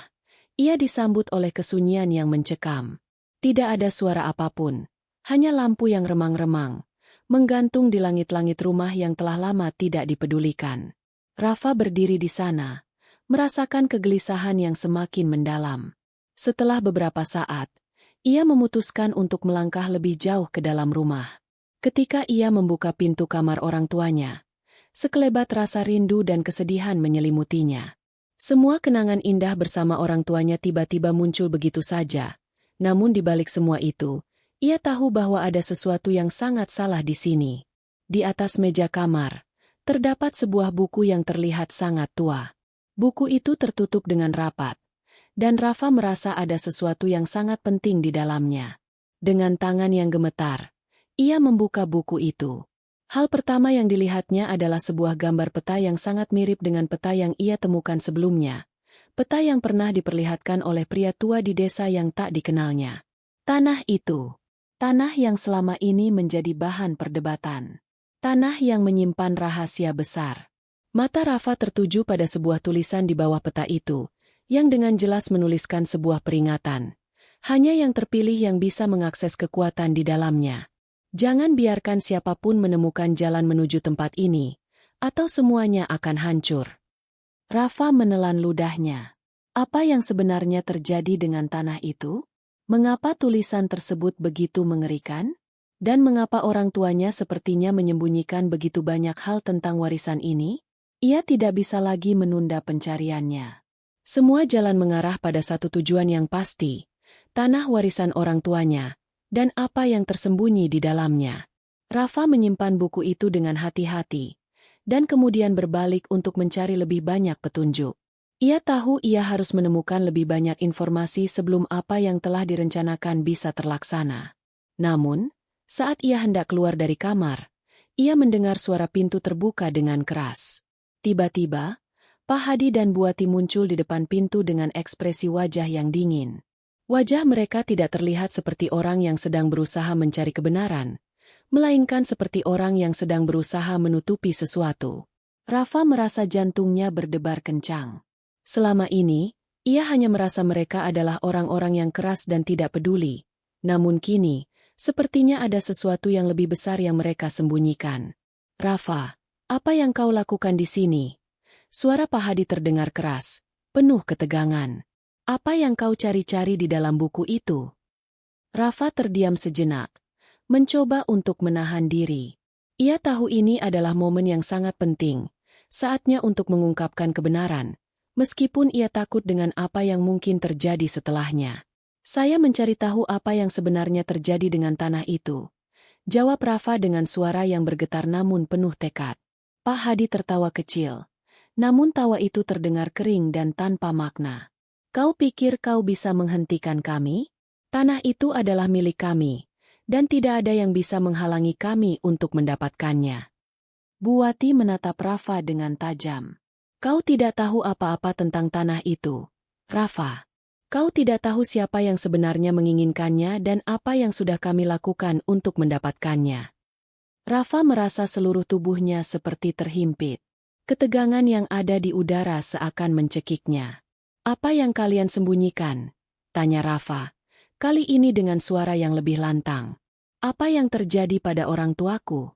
ia disambut oleh kesunyian yang mencekam. Tidak ada suara apapun, hanya lampu yang remang-remang, menggantung di langit-langit rumah yang telah lama tidak dipedulikan. Rafa berdiri di sana, merasakan kegelisahan yang semakin mendalam. Setelah beberapa saat, ia memutuskan untuk melangkah lebih jauh ke dalam rumah. Ketika ia membuka pintu kamar orang tuanya, sekelebat rasa rindu dan kesedihan menyelimutinya. Semua kenangan indah bersama orang tuanya tiba-tiba muncul begitu saja. Namun di balik semua itu, ia tahu bahwa ada sesuatu yang sangat salah di sini. Di atas meja kamar, Terdapat sebuah buku yang terlihat sangat tua. Buku itu tertutup dengan rapat, dan Rafa merasa ada sesuatu yang sangat penting di dalamnya. Dengan tangan yang gemetar, ia membuka buku itu. Hal pertama yang dilihatnya adalah sebuah gambar peta yang sangat mirip dengan peta yang ia temukan sebelumnya. Peta yang pernah diperlihatkan oleh pria tua di desa yang tak dikenalnya. Tanah itu. Tanah yang selama ini menjadi bahan perdebatan. Tanah yang menyimpan rahasia besar. Mata Rafa tertuju pada sebuah tulisan di bawah peta itu, yang dengan jelas menuliskan sebuah peringatan. Hanya yang terpilih yang bisa mengakses kekuatan di dalamnya. Jangan biarkan siapapun menemukan jalan menuju tempat ini, atau semuanya akan hancur. Rafa menelan ludahnya. Apa yang sebenarnya terjadi dengan tanah itu? Mengapa tulisan tersebut begitu mengerikan? Dan mengapa orang tuanya sepertinya menyembunyikan begitu banyak hal tentang warisan ini? Ia tidak bisa lagi menunda pencariannya. Semua jalan mengarah pada satu tujuan yang pasti, tanah warisan orang tuanya, dan apa yang tersembunyi di dalamnya. Rafa menyimpan buku itu dengan hati-hati, dan kemudian berbalik untuk mencari lebih banyak petunjuk. Ia tahu ia harus menemukan lebih banyak informasi sebelum apa yang telah direncanakan bisa terlaksana. Namun, saat ia hendak keluar dari kamar, ia mendengar suara pintu terbuka dengan keras. Tiba-tiba, Pak Hadi dan Buati muncul di depan pintu dengan ekspresi wajah yang dingin. Wajah mereka tidak terlihat seperti orang yang sedang berusaha mencari kebenaran, melainkan seperti orang yang sedang berusaha menutupi sesuatu. Rafa merasa jantungnya berdebar kencang. Selama ini, ia hanya merasa mereka adalah orang-orang yang keras dan tidak peduli. Namun kini, sepertinya ada sesuatu yang lebih besar yang mereka sembunyikan. Rafa, apa yang kau lakukan di sini? Suara Pak Hadi terdengar keras, penuh ketegangan. Apa yang kau cari-cari di dalam buku itu? Rafa terdiam sejenak, mencoba untuk menahan diri. Ia tahu ini adalah momen yang sangat penting, saatnya untuk mengungkapkan kebenaran, meskipun ia takut dengan apa yang mungkin terjadi setelahnya. Saya mencari tahu apa yang sebenarnya terjadi dengan tanah itu. Jawab Rafa dengan suara yang bergetar namun penuh tekad. Pak Hadi tertawa kecil. Namun tawa itu terdengar kering dan tanpa makna. Kau pikir kau bisa menghentikan kami? Tanah itu adalah milik kami, dan tidak ada yang bisa menghalangi kami untuk mendapatkannya. Buati menatap Rafa dengan tajam. Kau tidak tahu apa-apa tentang tanah itu, Rafa. Kau tidak tahu siapa yang sebenarnya menginginkannya dan apa yang sudah kami lakukan untuk mendapatkannya. Rafa merasa seluruh tubuhnya seperti terhimpit. Ketegangan yang ada di udara seakan mencekiknya. Apa yang kalian sembunyikan? Tanya Rafa, kali ini dengan suara yang lebih lantang. Apa yang terjadi pada orang tuaku?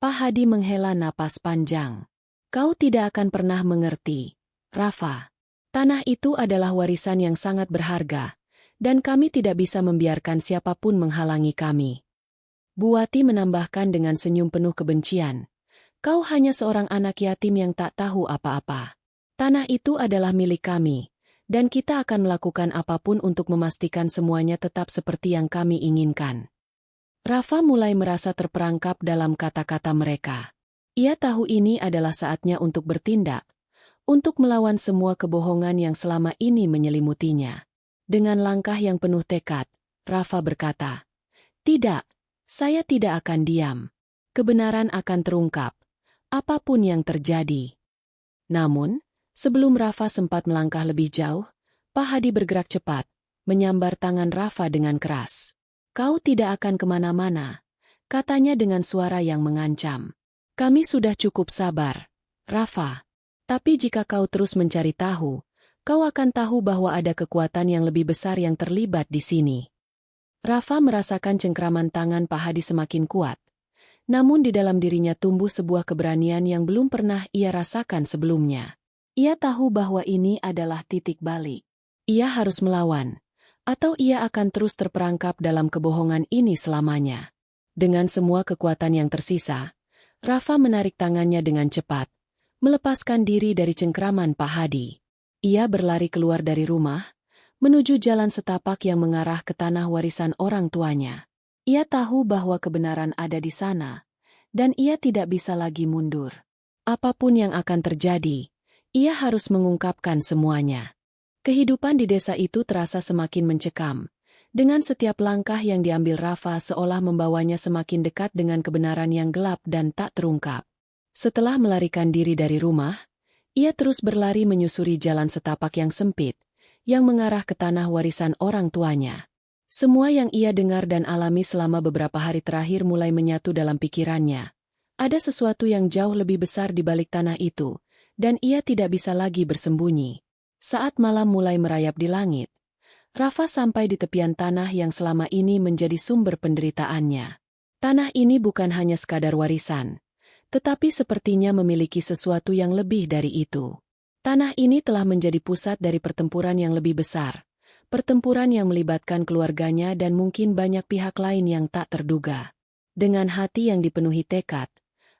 Pak Hadi menghela napas panjang. Kau tidak akan pernah mengerti, Rafa. Tanah itu adalah warisan yang sangat berharga, dan kami tidak bisa membiarkan siapapun menghalangi kami. Buati menambahkan dengan senyum penuh kebencian. Kau hanya seorang anak yatim yang tak tahu apa-apa. Tanah itu adalah milik kami, dan kita akan melakukan apapun untuk memastikan semuanya tetap seperti yang kami inginkan. Rafa mulai merasa terperangkap dalam kata-kata mereka. Ia tahu ini adalah saatnya untuk bertindak, untuk melawan semua kebohongan yang selama ini menyelimutinya. Dengan langkah yang penuh tekad, Rafa berkata, "Tidak, saya tidak akan diam. Kebenaran akan terungkap, apapun yang terjadi." Namun, sebelum Rafa sempat melangkah lebih jauh, Pak Hadi bergerak cepat, menyambar tangan Rafa dengan keras. "Kau tidak akan kemana-mana," katanya dengan suara yang mengancam. "Kami sudah cukup sabar, Rafa. Tapi jika kau terus mencari tahu, kau akan tahu bahwa ada kekuatan yang lebih besar yang terlibat di sini." Rafa merasakan cengkraman tangan Pak Hadi semakin kuat. Namun di dalam dirinya tumbuh sebuah keberanian yang belum pernah ia rasakan sebelumnya. Ia tahu bahwa ini adalah titik balik. Ia harus melawan, atau ia akan terus terperangkap dalam kebohongan ini selamanya. Dengan semua kekuatan yang tersisa, Rafa menarik tangannya dengan cepat, melepaskan diri dari cengkraman Pak Hadi. Ia berlari keluar dari rumah, menuju jalan setapak yang mengarah ke tanah warisan orang tuanya. Ia tahu bahwa kebenaran ada di sana, dan ia tidak bisa lagi mundur. Apapun yang akan terjadi, ia harus mengungkapkan semuanya. Kehidupan di desa itu terasa semakin mencekam. Dengan setiap langkah yang diambil Rafa seolah membawanya semakin dekat dengan kebenaran yang gelap dan tak terungkap. Setelah melarikan diri dari rumah, ia terus berlari menyusuri jalan setapak yang sempit, yang mengarah ke tanah warisan orang tuanya. Semua yang ia dengar dan alami selama beberapa hari terakhir mulai menyatu dalam pikirannya. Ada sesuatu yang jauh lebih besar di balik tanah itu, dan ia tidak bisa lagi bersembunyi. Saat malam mulai merayap di langit, Rafa sampai di tepian tanah yang selama ini menjadi sumber penderitaannya. Tanah ini bukan hanya sekadar warisan, tetapi sepertinya memiliki sesuatu yang lebih dari itu. Tanah ini telah menjadi pusat dari pertempuran yang lebih besar, pertempuran yang melibatkan keluarganya dan mungkin banyak pihak lain yang tak terduga. Dengan hati yang dipenuhi tekad,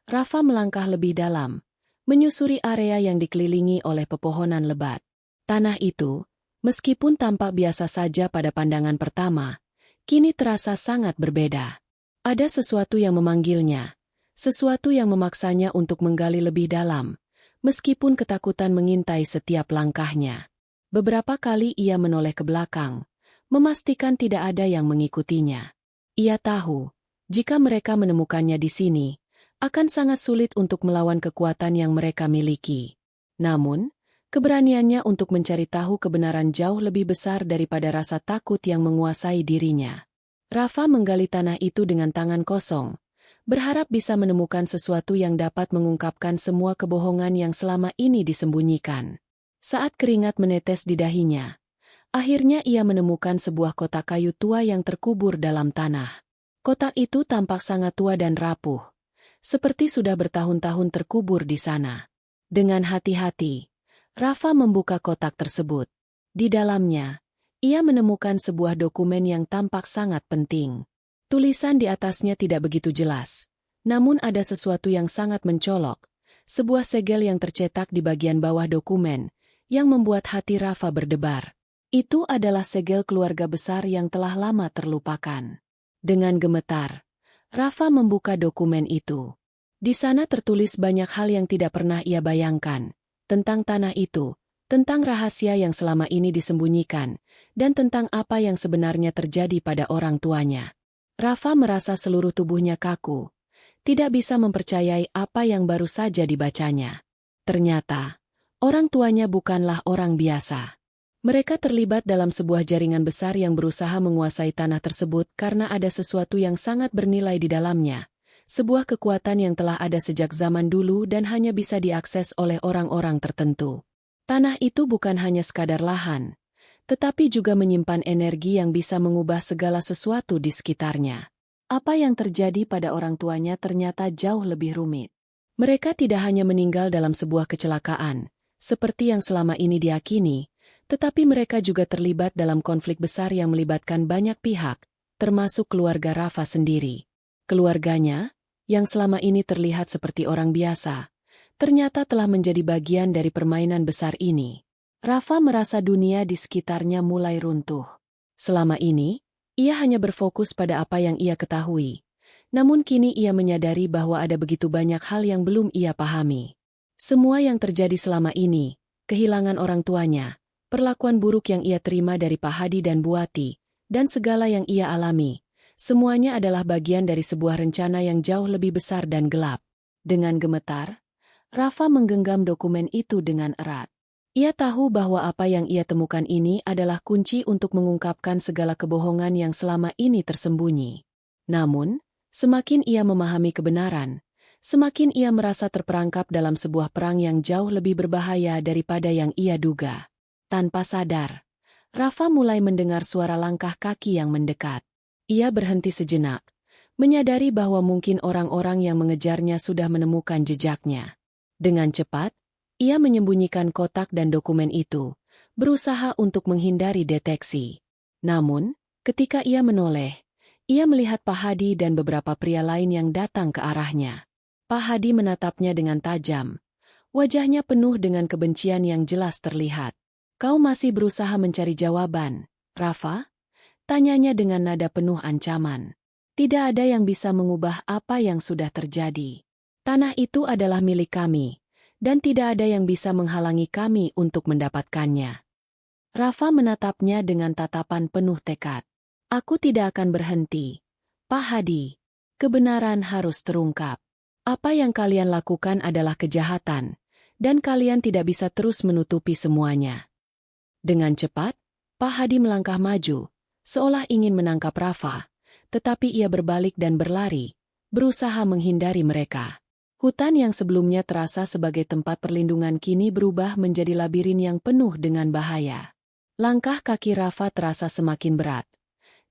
Rafa melangkah lebih dalam, menyusuri area yang dikelilingi oleh pepohonan lebat. Tanah itu, meskipun tampak biasa saja pada pandangan pertama, kini terasa sangat berbeda. Ada sesuatu yang memanggilnya, sesuatu yang memaksanya untuk menggali lebih dalam, meskipun ketakutan mengintai setiap langkahnya. Beberapa kali ia menoleh ke belakang, memastikan tidak ada yang mengikutinya. Ia tahu, jika mereka menemukannya di sini, akan sangat sulit untuk melawan kekuatan yang mereka miliki. Namun, keberaniannya untuk mencari tahu kebenaran jauh lebih besar daripada rasa takut yang menguasai dirinya. Rafa menggali tanah itu dengan tangan kosong, berharap bisa menemukan sesuatu yang dapat mengungkapkan semua kebohongan yang selama ini disembunyikan. Saat keringat menetes di dahinya, akhirnya ia menemukan sebuah kotak kayu tua yang terkubur dalam tanah. Kotak itu tampak sangat tua dan rapuh, seperti sudah bertahun-tahun terkubur di sana. Dengan hati-hati, Rafa membuka kotak tersebut. Di dalamnya, ia menemukan sebuah dokumen yang tampak sangat penting. Tulisan di atasnya tidak begitu jelas, namun ada sesuatu yang sangat mencolok, sebuah segel yang tercetak di bagian bawah dokumen, yang membuat hati Rafa berdebar. Itu adalah segel keluarga besar yang telah lama terlupakan. Dengan gemetar, Rafa membuka dokumen itu. Di sana tertulis banyak hal yang tidak pernah ia bayangkan. Tentang tanah itu, tentang rahasia yang selama ini disembunyikan, dan tentang apa yang sebenarnya terjadi pada orang tuanya. Rafa merasa seluruh tubuhnya kaku, tidak bisa mempercayai apa yang baru saja dibacanya. Ternyata, orang tuanya bukanlah orang biasa. Mereka terlibat dalam sebuah jaringan besar yang berusaha menguasai tanah tersebut karena ada sesuatu yang sangat bernilai di dalamnya. Sebuah kekuatan yang telah ada sejak zaman dulu dan hanya bisa diakses oleh orang-orang tertentu. Tanah itu bukan hanya sekadar lahan, tetapi juga menyimpan energi yang bisa mengubah segala sesuatu di sekitarnya. Apa yang terjadi pada orang tuanya ternyata jauh lebih rumit. Mereka tidak hanya meninggal dalam sebuah kecelakaan, seperti yang selama ini diyakini, tetapi mereka juga terlibat dalam konflik besar yang melibatkan banyak pihak, termasuk keluarga Rafa sendiri. Keluarganya, yang selama ini terlihat seperti orang biasa, ternyata telah menjadi bagian dari permainan besar ini. Rafa merasa dunia di sekitarnya mulai runtuh. Selama ini, ia hanya berfokus pada apa yang ia ketahui. Namun kini ia menyadari bahwa ada begitu banyak hal yang belum ia pahami. Semua yang terjadi selama ini, kehilangan orang tuanya, perlakuan buruk yang ia terima dari Pak Hadi dan Buati, dan segala yang ia alami, semuanya adalah bagian dari sebuah rencana yang jauh lebih besar dan gelap. Dengan gemetar, Rafa menggenggam dokumen itu dengan erat. Ia tahu bahwa apa yang ia temukan ini adalah kunci untuk mengungkapkan segala kebohongan yang selama ini tersembunyi. Namun, semakin ia memahami kebenaran, semakin ia merasa terperangkap dalam sebuah perang yang jauh lebih berbahaya daripada yang ia duga. Tanpa sadar, Rafa mulai mendengar suara langkah kaki yang mendekat. Ia berhenti sejenak, menyadari bahwa mungkin orang-orang yang mengejarnya sudah menemukan jejaknya. Dengan cepat, ia menyembunyikan kotak dan dokumen itu, berusaha untuk menghindari deteksi. Namun, ketika ia menoleh, ia melihat Pak Hadi dan beberapa pria lain yang datang ke arahnya. Pak Hadi menatapnya dengan tajam. Wajahnya penuh dengan kebencian yang jelas terlihat. "Kau masih berusaha mencari jawaban, Rafa?" Tanyanya dengan nada penuh ancaman. Tidak ada yang bisa mengubah apa yang sudah terjadi. Tanah itu adalah milik kami, dan tidak ada yang bisa menghalangi kami untuk mendapatkannya. Rafa menatapnya dengan tatapan penuh tekad. Aku tidak akan berhenti. Pak Hadi, kebenaran harus terungkap. Apa yang kalian lakukan adalah kejahatan, dan kalian tidak bisa terus menutupi semuanya. Dengan cepat, Pak Hadi melangkah maju, seolah ingin menangkap Rafa, tetapi ia berbalik dan berlari, berusaha menghindari mereka. Hutan yang sebelumnya terasa sebagai tempat perlindungan kini berubah menjadi labirin yang penuh dengan bahaya. Langkah kaki Rafa terasa semakin berat.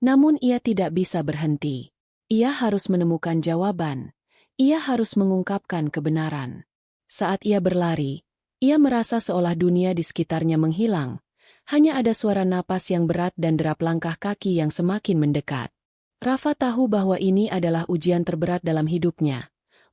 Namun ia tidak bisa berhenti. Ia harus menemukan jawaban. Ia harus mengungkapkan kebenaran. Saat ia berlari, ia merasa seolah dunia di sekitarnya menghilang. Hanya ada suara napas yang berat dan derap langkah kaki yang semakin mendekat. Rafa tahu bahwa ini adalah ujian terberat dalam hidupnya.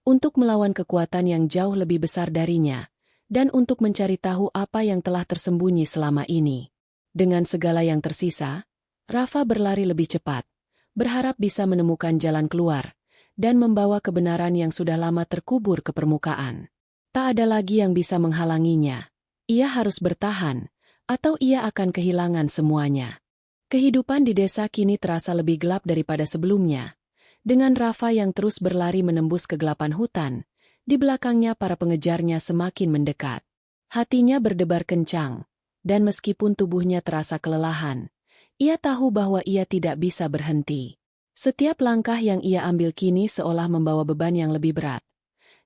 Untuk melawan kekuatan yang jauh lebih besar darinya. Dan untuk mencari tahu apa yang telah tersembunyi selama ini. Dengan segala yang tersisa, Rafa berlari lebih cepat, berharap bisa menemukan jalan keluar, dan membawa kebenaran yang sudah lama terkubur ke permukaan. Tak ada lagi yang bisa menghalanginya. Ia harus bertahan, atau ia akan kehilangan semuanya. Kehidupan di desa kini terasa lebih gelap daripada sebelumnya. Dengan Rafa yang terus berlari menembus kegelapan hutan, di belakangnya para pengejarnya semakin mendekat. Hatinya berdebar kencang, dan meskipun tubuhnya terasa kelelahan, ia tahu bahwa ia tidak bisa berhenti. Setiap langkah yang ia ambil kini seolah membawa beban yang lebih berat.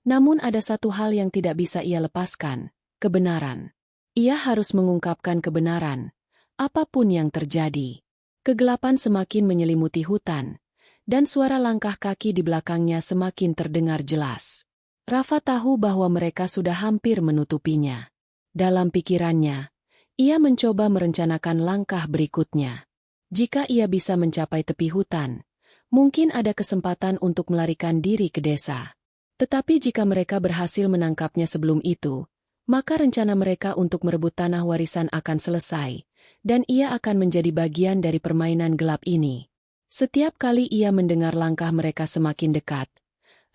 Namun ada satu hal yang tidak bisa ia lepaskan, kebenaran. Ia harus mengungkapkan kebenaran, apapun yang terjadi. Kegelapan semakin menyelimuti hutan, dan suara langkah kaki di belakangnya semakin terdengar jelas. Rafa tahu bahwa mereka sudah hampir menutupinya. Dalam pikirannya, ia mencoba merencanakan langkah berikutnya. Jika ia bisa mencapai tepi hutan, mungkin ada kesempatan untuk melarikan diri ke desa. Tetapi jika mereka berhasil menangkapnya sebelum itu, maka rencana mereka untuk merebut tanah warisan akan selesai, dan ia akan menjadi bagian dari permainan gelap ini. Setiap kali ia mendengar langkah mereka semakin dekat,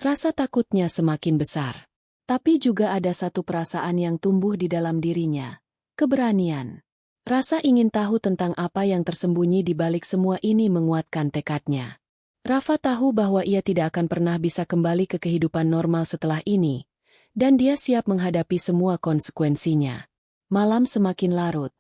rasa takutnya semakin besar. Tapi juga ada satu perasaan yang tumbuh di dalam dirinya. Keberanian. Rasa ingin tahu tentang apa yang tersembunyi di balik semua ini menguatkan tekadnya. Rafa tahu bahwa ia tidak akan pernah bisa kembali ke kehidupan normal setelah ini, dan dia siap menghadapi semua konsekuensinya. Malam semakin larut,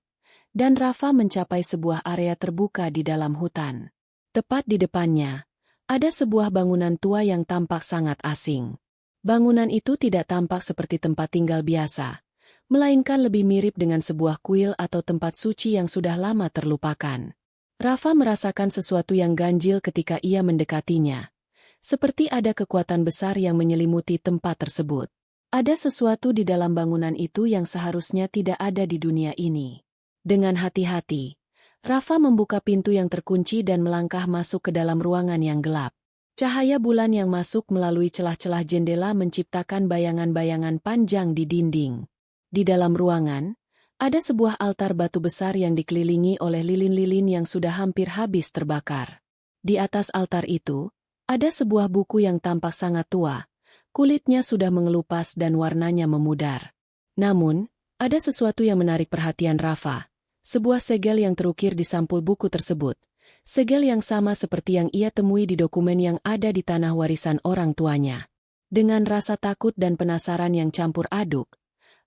dan Rafa mencapai sebuah area terbuka di dalam hutan. Tepat di depannya, ada sebuah bangunan tua yang tampak sangat asing. Bangunan itu tidak tampak seperti tempat tinggal biasa, melainkan lebih mirip dengan sebuah kuil atau tempat suci yang sudah lama terlupakan. Rafa merasakan sesuatu yang ganjil ketika ia mendekatinya. Seperti ada kekuatan besar yang menyelimuti tempat tersebut. Ada sesuatu di dalam bangunan itu yang seharusnya tidak ada di dunia ini. Dengan hati-hati, Rafa membuka pintu yang terkunci dan melangkah masuk ke dalam ruangan yang gelap. Cahaya bulan yang masuk melalui celah-celah jendela menciptakan bayangan-bayangan panjang di dinding. Di dalam ruangan, ada sebuah altar batu besar yang dikelilingi oleh lilin-lilin yang sudah hampir habis terbakar. Di atas altar itu, ada sebuah buku yang tampak sangat tua, kulitnya sudah mengelupas dan warnanya memudar. Namun, ada sesuatu yang menarik perhatian Rafa, sebuah segel yang terukir di sampul buku tersebut, segel yang sama seperti yang ia temui di dokumen yang ada di tanah warisan orang tuanya. Dengan rasa takut dan penasaran yang campur aduk,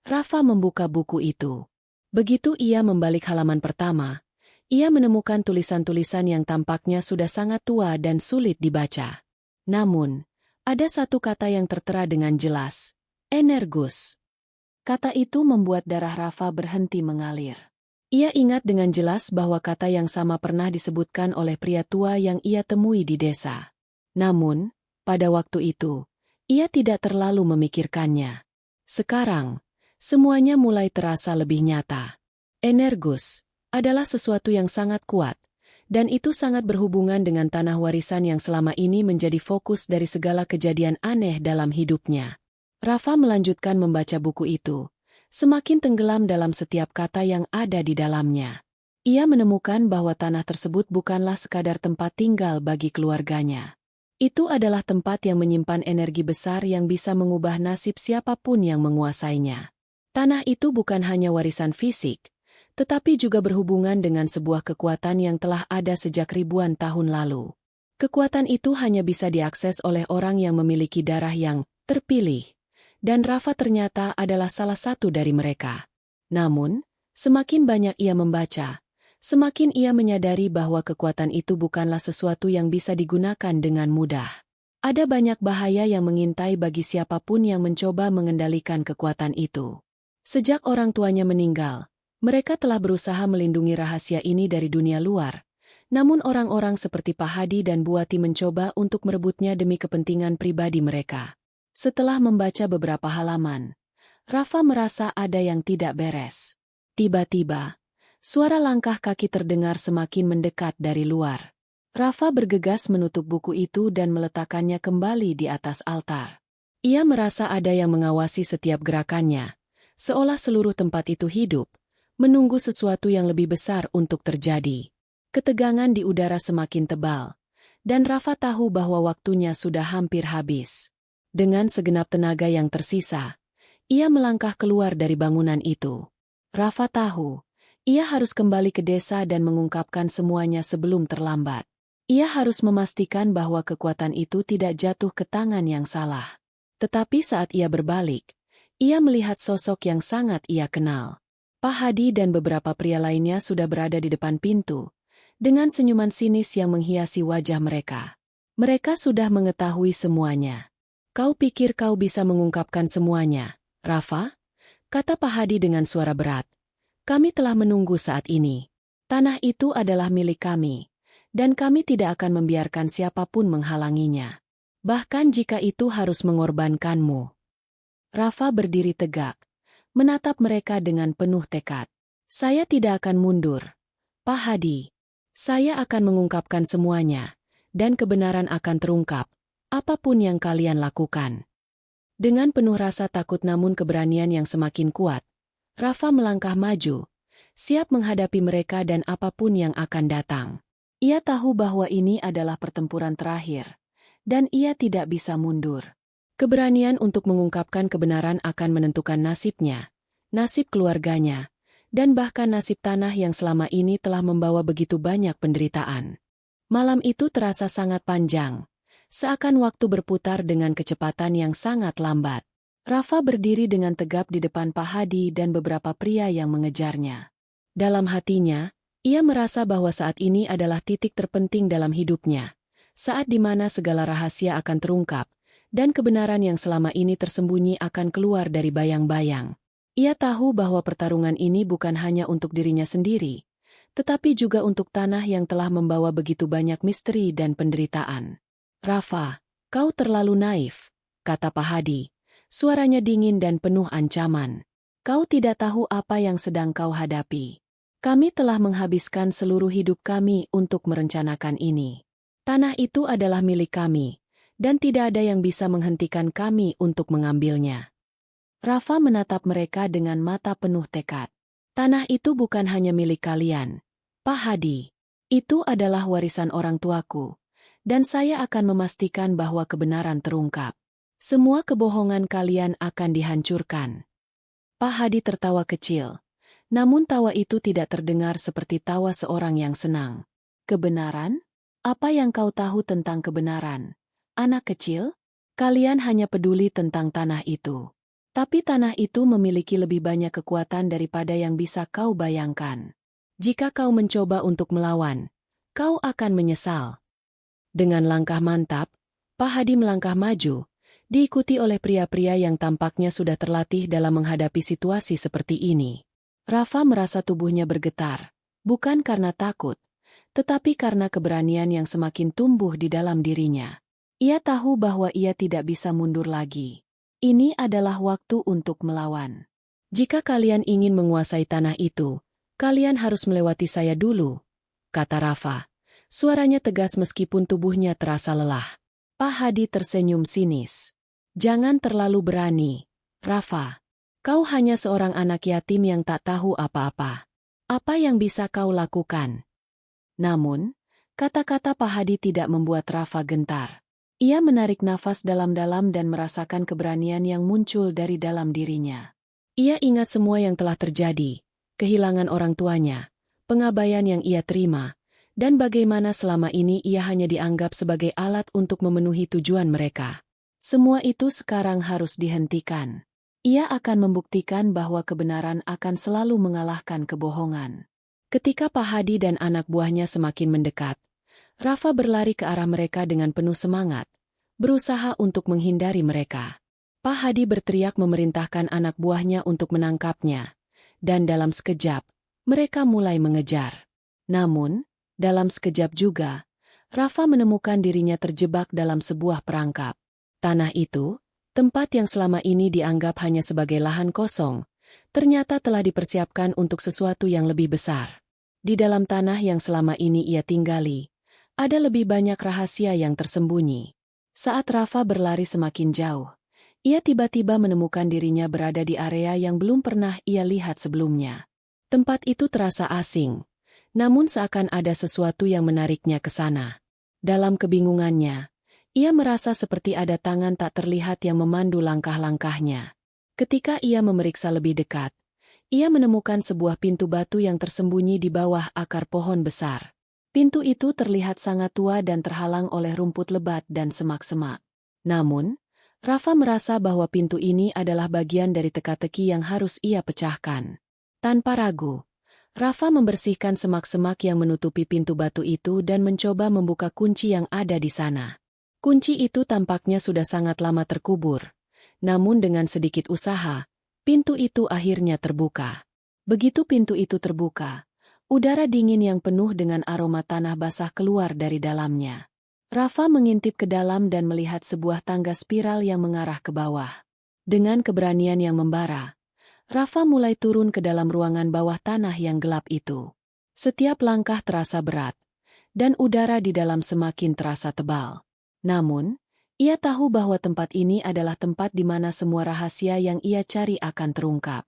Rafa membuka buku itu. Begitu ia membalik halaman pertama, ia menemukan tulisan-tulisan yang tampaknya sudah sangat tua dan sulit dibaca. Namun, ada satu kata yang tertera dengan jelas, Energus. Kata itu membuat darah Rafa berhenti mengalir. Ia ingat dengan jelas bahwa kata yang sama pernah disebutkan oleh pria tua yang ia temui di desa. Namun, pada waktu itu, ia tidak terlalu memikirkannya. Sekarang, semuanya mulai terasa lebih nyata. Energus adalah sesuatu yang sangat kuat, dan itu sangat berhubungan dengan tanah warisan yang selama ini menjadi fokus dari segala kejadian aneh dalam hidupnya. Rafa melanjutkan membaca buku itu, semakin tenggelam dalam setiap kata yang ada di dalamnya. Ia menemukan bahwa tanah tersebut bukanlah sekadar tempat tinggal bagi keluarganya. Itu adalah tempat yang menyimpan energi besar yang bisa mengubah nasib siapapun yang menguasainya. Tanah itu bukan hanya warisan fisik, tetapi juga berhubungan dengan sebuah kekuatan yang telah ada sejak ribuan tahun lalu. Kekuatan itu hanya bisa diakses oleh orang yang memiliki darah yang terpilih, dan Rafa ternyata adalah salah satu dari mereka. Namun, semakin banyak ia membaca, semakin ia menyadari bahwa kekuatan itu bukanlah sesuatu yang bisa digunakan dengan mudah. Ada banyak bahaya yang mengintai bagi siapapun yang mencoba mengendalikan kekuatan itu. Sejak orang tuanya meninggal, mereka telah berusaha melindungi rahasia ini dari dunia luar. Namun orang-orang seperti Pak Hadi dan Bu Ati mencoba untuk merebutnya demi kepentingan pribadi mereka. Setelah membaca beberapa halaman, Rafa merasa ada yang tidak beres. Tiba-tiba, suara langkah kaki terdengar semakin mendekat dari luar. Rafa bergegas menutup buku itu dan meletakkannya kembali di atas altar. Ia merasa ada yang mengawasi setiap gerakannya, seolah seluruh tempat itu hidup, menunggu sesuatu yang lebih besar untuk terjadi. Ketegangan di udara semakin tebal, dan Rafa tahu bahwa waktunya sudah hampir habis. Dengan segenap tenaga yang tersisa, ia melangkah keluar dari bangunan itu. Rafa tahu, ia harus kembali ke desa dan mengungkapkan semuanya sebelum terlambat. Ia harus memastikan bahwa kekuatan itu tidak jatuh ke tangan yang salah. Tetapi saat ia berbalik, ia melihat sosok yang sangat ia kenal. Pak Hadi dan beberapa pria lainnya sudah berada di depan pintu, dengan senyuman sinis yang menghiasi wajah mereka. Mereka sudah mengetahui semuanya. "Kau pikir kau bisa mengungkapkan semuanya, Rafa?" kata Pak Hadi dengan suara berat. "Kami telah menunggu saat ini. Tanah itu adalah milik kami, dan kami tidak akan membiarkan siapapun menghalanginya. Bahkan jika itu harus mengorbankanmu." Rafa berdiri tegak, menatap mereka dengan penuh tekad. "Saya tidak akan mundur, Pak Hadi. Saya akan mengungkapkan semuanya, dan kebenaran akan terungkap, apapun yang kalian lakukan." Dengan penuh rasa takut namun keberanian yang semakin kuat, Rafa melangkah maju, siap menghadapi mereka dan apapun yang akan datang. Ia tahu bahwa ini adalah pertempuran terakhir, dan ia tidak bisa mundur. Keberanian untuk mengungkapkan kebenaran akan menentukan nasibnya, nasib keluarganya, dan bahkan nasib tanah yang selama ini telah membawa begitu banyak penderitaan. Malam itu terasa sangat panjang, seakan waktu berputar dengan kecepatan yang sangat lambat. Rafa berdiri dengan tegap di depan Pak Hadi dan beberapa pria yang mengejarnya. Dalam hatinya, ia merasa bahwa saat ini adalah titik terpenting dalam hidupnya, saat di mana segala rahasia akan terungkap, dan kebenaran yang selama ini tersembunyi akan keluar dari bayang-bayang. Ia tahu bahwa pertarungan ini bukan hanya untuk dirinya sendiri, tetapi juga untuk tanah yang telah membawa begitu banyak misteri dan penderitaan. "Rafa, kau terlalu naif," kata Pak Hadi. Suaranya dingin dan penuh ancaman. "Kau tidak tahu apa yang sedang kau hadapi. Kami telah menghabiskan seluruh hidup kami untuk merencanakan ini. Tanah itu adalah milik kami, dan tidak ada yang bisa menghentikan kami untuk mengambilnya." Rafa menatap mereka dengan mata penuh tekad. "Tanah itu bukan hanya milik kalian, Pak Hadi. Itu adalah warisan orang tuaku, dan saya akan memastikan bahwa kebenaran terungkap. Semua kebohongan kalian akan dihancurkan." Pak Hadi tertawa kecil, namun tawa itu tidak terdengar seperti tawa seorang yang senang. "Kebenaran? Apa yang kau tahu tentang kebenaran? Anak kecil? Kalian hanya peduli tentang tanah itu. Tapi tanah itu memiliki lebih banyak kekuatan daripada yang bisa kau bayangkan. Jika kau mencoba untuk melawan, kau akan menyesal." Dengan langkah mantap, Pak Hadi melangkah maju, diikuti oleh pria-pria yang tampaknya sudah terlatih dalam menghadapi situasi seperti ini. Rafa merasa tubuhnya bergetar, bukan karena takut, tetapi karena keberanian yang semakin tumbuh di dalam dirinya. Ia tahu bahwa ia tidak bisa mundur lagi. Ini adalah waktu untuk melawan. "Jika kalian ingin menguasai tanah itu, kalian harus melewati saya dulu," kata Rafa. Suaranya tegas meskipun tubuhnya terasa lelah. Pak Hadi tersenyum sinis. "Jangan terlalu berani, Rafa. Kau hanya seorang anak yatim yang tak tahu apa-apa. Apa yang bisa kau lakukan?" Namun, kata-kata Pak Hadi tidak membuat Rafa gentar. Ia menarik nafas dalam-dalam dan merasakan keberanian yang muncul dari dalam dirinya. Ia ingat semua yang telah terjadi, kehilangan orang tuanya, pengabaian yang ia terima, dan bagaimana selama ini ia hanya dianggap sebagai alat untuk memenuhi tujuan mereka. Semua itu sekarang harus dihentikan. Ia akan membuktikan bahwa kebenaran akan selalu mengalahkan kebohongan. Ketika Pak Hadi dan anak buahnya semakin mendekat, Rafa berlari ke arah mereka dengan penuh semangat, berusaha untuk menghindari mereka. Pak Hadi berteriak memerintahkan anak buahnya untuk menangkapnya, dan dalam sekejap, mereka mulai mengejar. Namun, dalam sekejap juga, Rafa menemukan dirinya terjebak dalam sebuah perangkap. Tanah itu, tempat yang selama ini dianggap hanya sebagai lahan kosong, ternyata telah dipersiapkan untuk sesuatu yang lebih besar. Di dalam tanah yang selama ini ia tinggali, ada lebih banyak rahasia yang tersembunyi. Saat Rafa berlari semakin jauh, ia tiba-tiba menemukan dirinya berada di area yang belum pernah ia lihat sebelumnya. Tempat itu terasa asing, namun seakan ada sesuatu yang menariknya ke sana. Dalam kebingungannya, ia merasa seperti ada tangan tak terlihat yang memandu langkah-langkahnya. Ketika ia memeriksa lebih dekat, ia menemukan sebuah pintu batu yang tersembunyi di bawah akar pohon besar. Pintu itu terlihat sangat tua dan terhalang oleh rumput lebat dan semak-semak. Namun, Rafa merasa bahwa pintu ini adalah bagian dari teka-teki yang harus ia pecahkan. Tanpa ragu, Rafa membersihkan semak-semak yang menutupi pintu batu itu dan mencoba membuka kunci yang ada di sana. Kunci itu tampaknya sudah sangat lama terkubur. Namun dengan sedikit usaha, pintu itu akhirnya terbuka. Begitu pintu itu terbuka, udara dingin yang penuh dengan aroma tanah basah keluar dari dalamnya. Rafa mengintip ke dalam dan melihat sebuah tangga spiral yang mengarah ke bawah. Dengan keberanian yang membara, Rafa mulai turun ke dalam ruangan bawah tanah yang gelap itu. Setiap langkah terasa berat, dan udara di dalam semakin terasa tebal. Namun, ia tahu bahwa tempat ini adalah tempat di mana semua rahasia yang ia cari akan terungkap.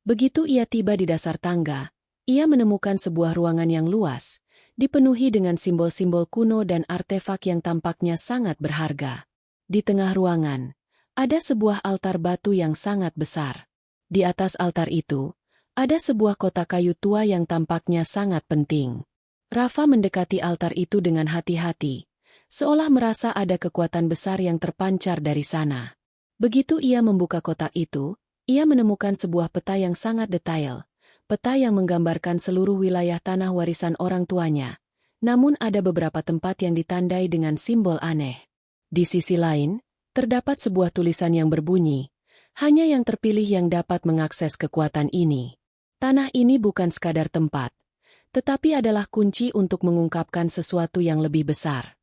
Begitu ia tiba di dasar tangga, ia menemukan sebuah ruangan yang luas, dipenuhi dengan simbol-simbol kuno dan artefak yang tampaknya sangat berharga. Di tengah ruangan, ada sebuah altar batu yang sangat besar. Di atas altar itu, ada sebuah kotak kayu tua yang tampaknya sangat penting. Rafa mendekati altar itu dengan hati-hati, seolah merasa ada kekuatan besar yang terpancar dari sana. Begitu ia membuka kotak itu, ia menemukan sebuah peta yang sangat detail. Peta yang menggambarkan seluruh wilayah tanah warisan orang tuanya. Namun ada beberapa tempat yang ditandai dengan simbol aneh. Di sisi lain, terdapat sebuah tulisan yang berbunyi, hanya yang terpilih yang dapat mengakses kekuatan ini. Tanah ini bukan sekadar tempat, tetapi adalah kunci untuk mengungkapkan sesuatu yang lebih besar.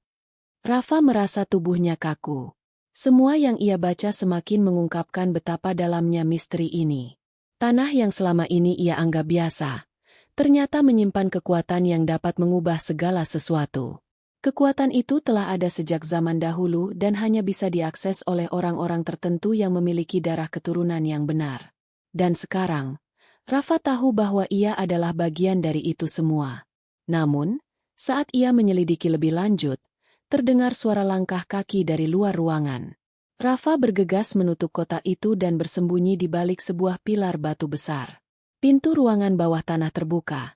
Rafa merasa tubuhnya kaku. Semua yang ia baca semakin mengungkapkan betapa dalamnya misteri ini. Tanah yang selama ini ia anggap biasa, ternyata menyimpan kekuatan yang dapat mengubah segala sesuatu. Kekuatan itu telah ada sejak zaman dahulu dan hanya bisa diakses oleh orang-orang tertentu yang memiliki darah keturunan yang benar. Dan sekarang, Rafa tahu bahwa ia adalah bagian dari itu semua. Namun, saat ia menyelidiki lebih lanjut, terdengar suara langkah kaki dari luar ruangan. Rafa bergegas menutup kotak itu dan bersembunyi di balik sebuah pilar batu besar. Pintu ruangan bawah tanah terbuka,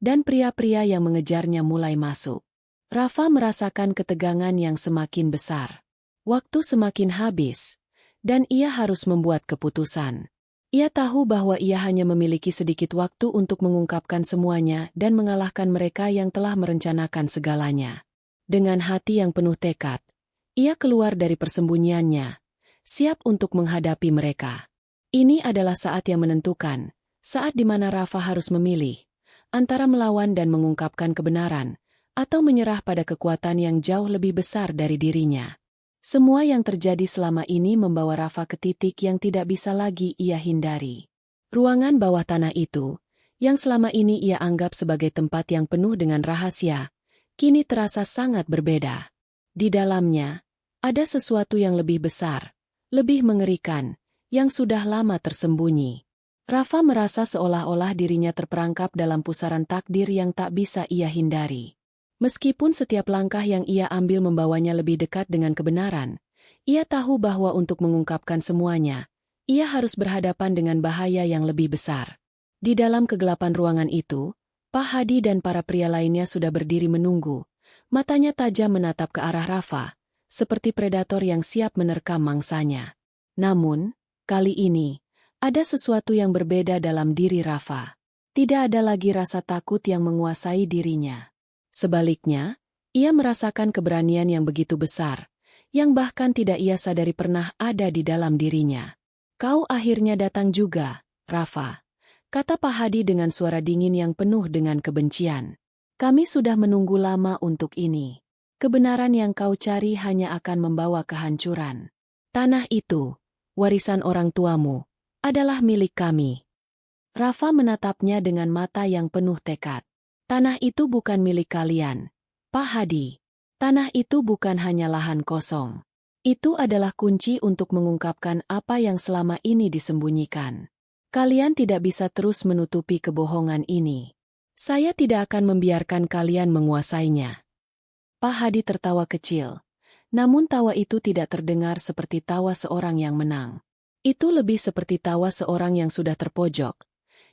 dan pria-pria yang mengejarnya mulai masuk. Rafa merasakan ketegangan yang semakin besar. Waktu semakin habis, dan ia harus membuat keputusan. Ia tahu bahwa ia hanya memiliki sedikit waktu untuk mengungkapkan semuanya dan mengalahkan mereka yang telah merencanakan segalanya. Dengan hati yang penuh tekad, ia keluar dari persembunyiannya, siap untuk menghadapi mereka. Ini adalah saat yang menentukan, saat di mana Rafa harus memilih, antara melawan dan mengungkapkan kebenaran, atau menyerah pada kekuatan yang jauh lebih besar dari dirinya. Semua yang terjadi selama ini membawa Rafa ke titik yang tidak bisa lagi ia hindari. Ruangan bawah tanah itu, yang selama ini ia anggap sebagai tempat yang penuh dengan rahasia, kini terasa sangat berbeda. Di dalamnya, ada sesuatu yang lebih besar, lebih mengerikan, yang sudah lama tersembunyi. Rafa merasa seolah-olah dirinya terperangkap dalam pusaran takdir yang tak bisa ia hindari. Meskipun setiap langkah yang ia ambil membawanya lebih dekat dengan kebenaran, ia tahu bahwa untuk mengungkapkan semuanya, ia harus berhadapan dengan bahaya yang lebih besar. Di dalam kegelapan ruangan itu, Pak Hadi dan para pria lainnya sudah berdiri menunggu, matanya tajam menatap ke arah Rafa, seperti predator yang siap menerkam mangsanya. Namun, kali ini, ada sesuatu yang berbeda dalam diri Rafa. Tidak ada lagi rasa takut yang menguasai dirinya. Sebaliknya, ia merasakan keberanian yang begitu besar, yang bahkan tidak ia sadari pernah ada di dalam dirinya. "Kau akhirnya datang juga, Rafa," kata Pak Hadi dengan suara dingin yang penuh dengan kebencian. "Kami sudah menunggu lama untuk ini. Kebenaran yang kau cari hanya akan membawa kehancuran. Tanah itu, warisan orang tuamu, adalah milik kami." Rafa menatapnya dengan mata yang penuh tekad. "Tanah itu bukan milik kalian, Pak Hadi. Tanah itu bukan hanya lahan kosong. Itu adalah kunci untuk mengungkapkan apa yang selama ini disembunyikan. Kalian tidak bisa terus menutupi kebohongan ini. Saya tidak akan membiarkan kalian menguasainya." Pak Hadi tertawa kecil, namun tawa itu tidak terdengar seperti tawa seorang yang menang. Itu lebih seperti tawa seorang yang sudah terpojok,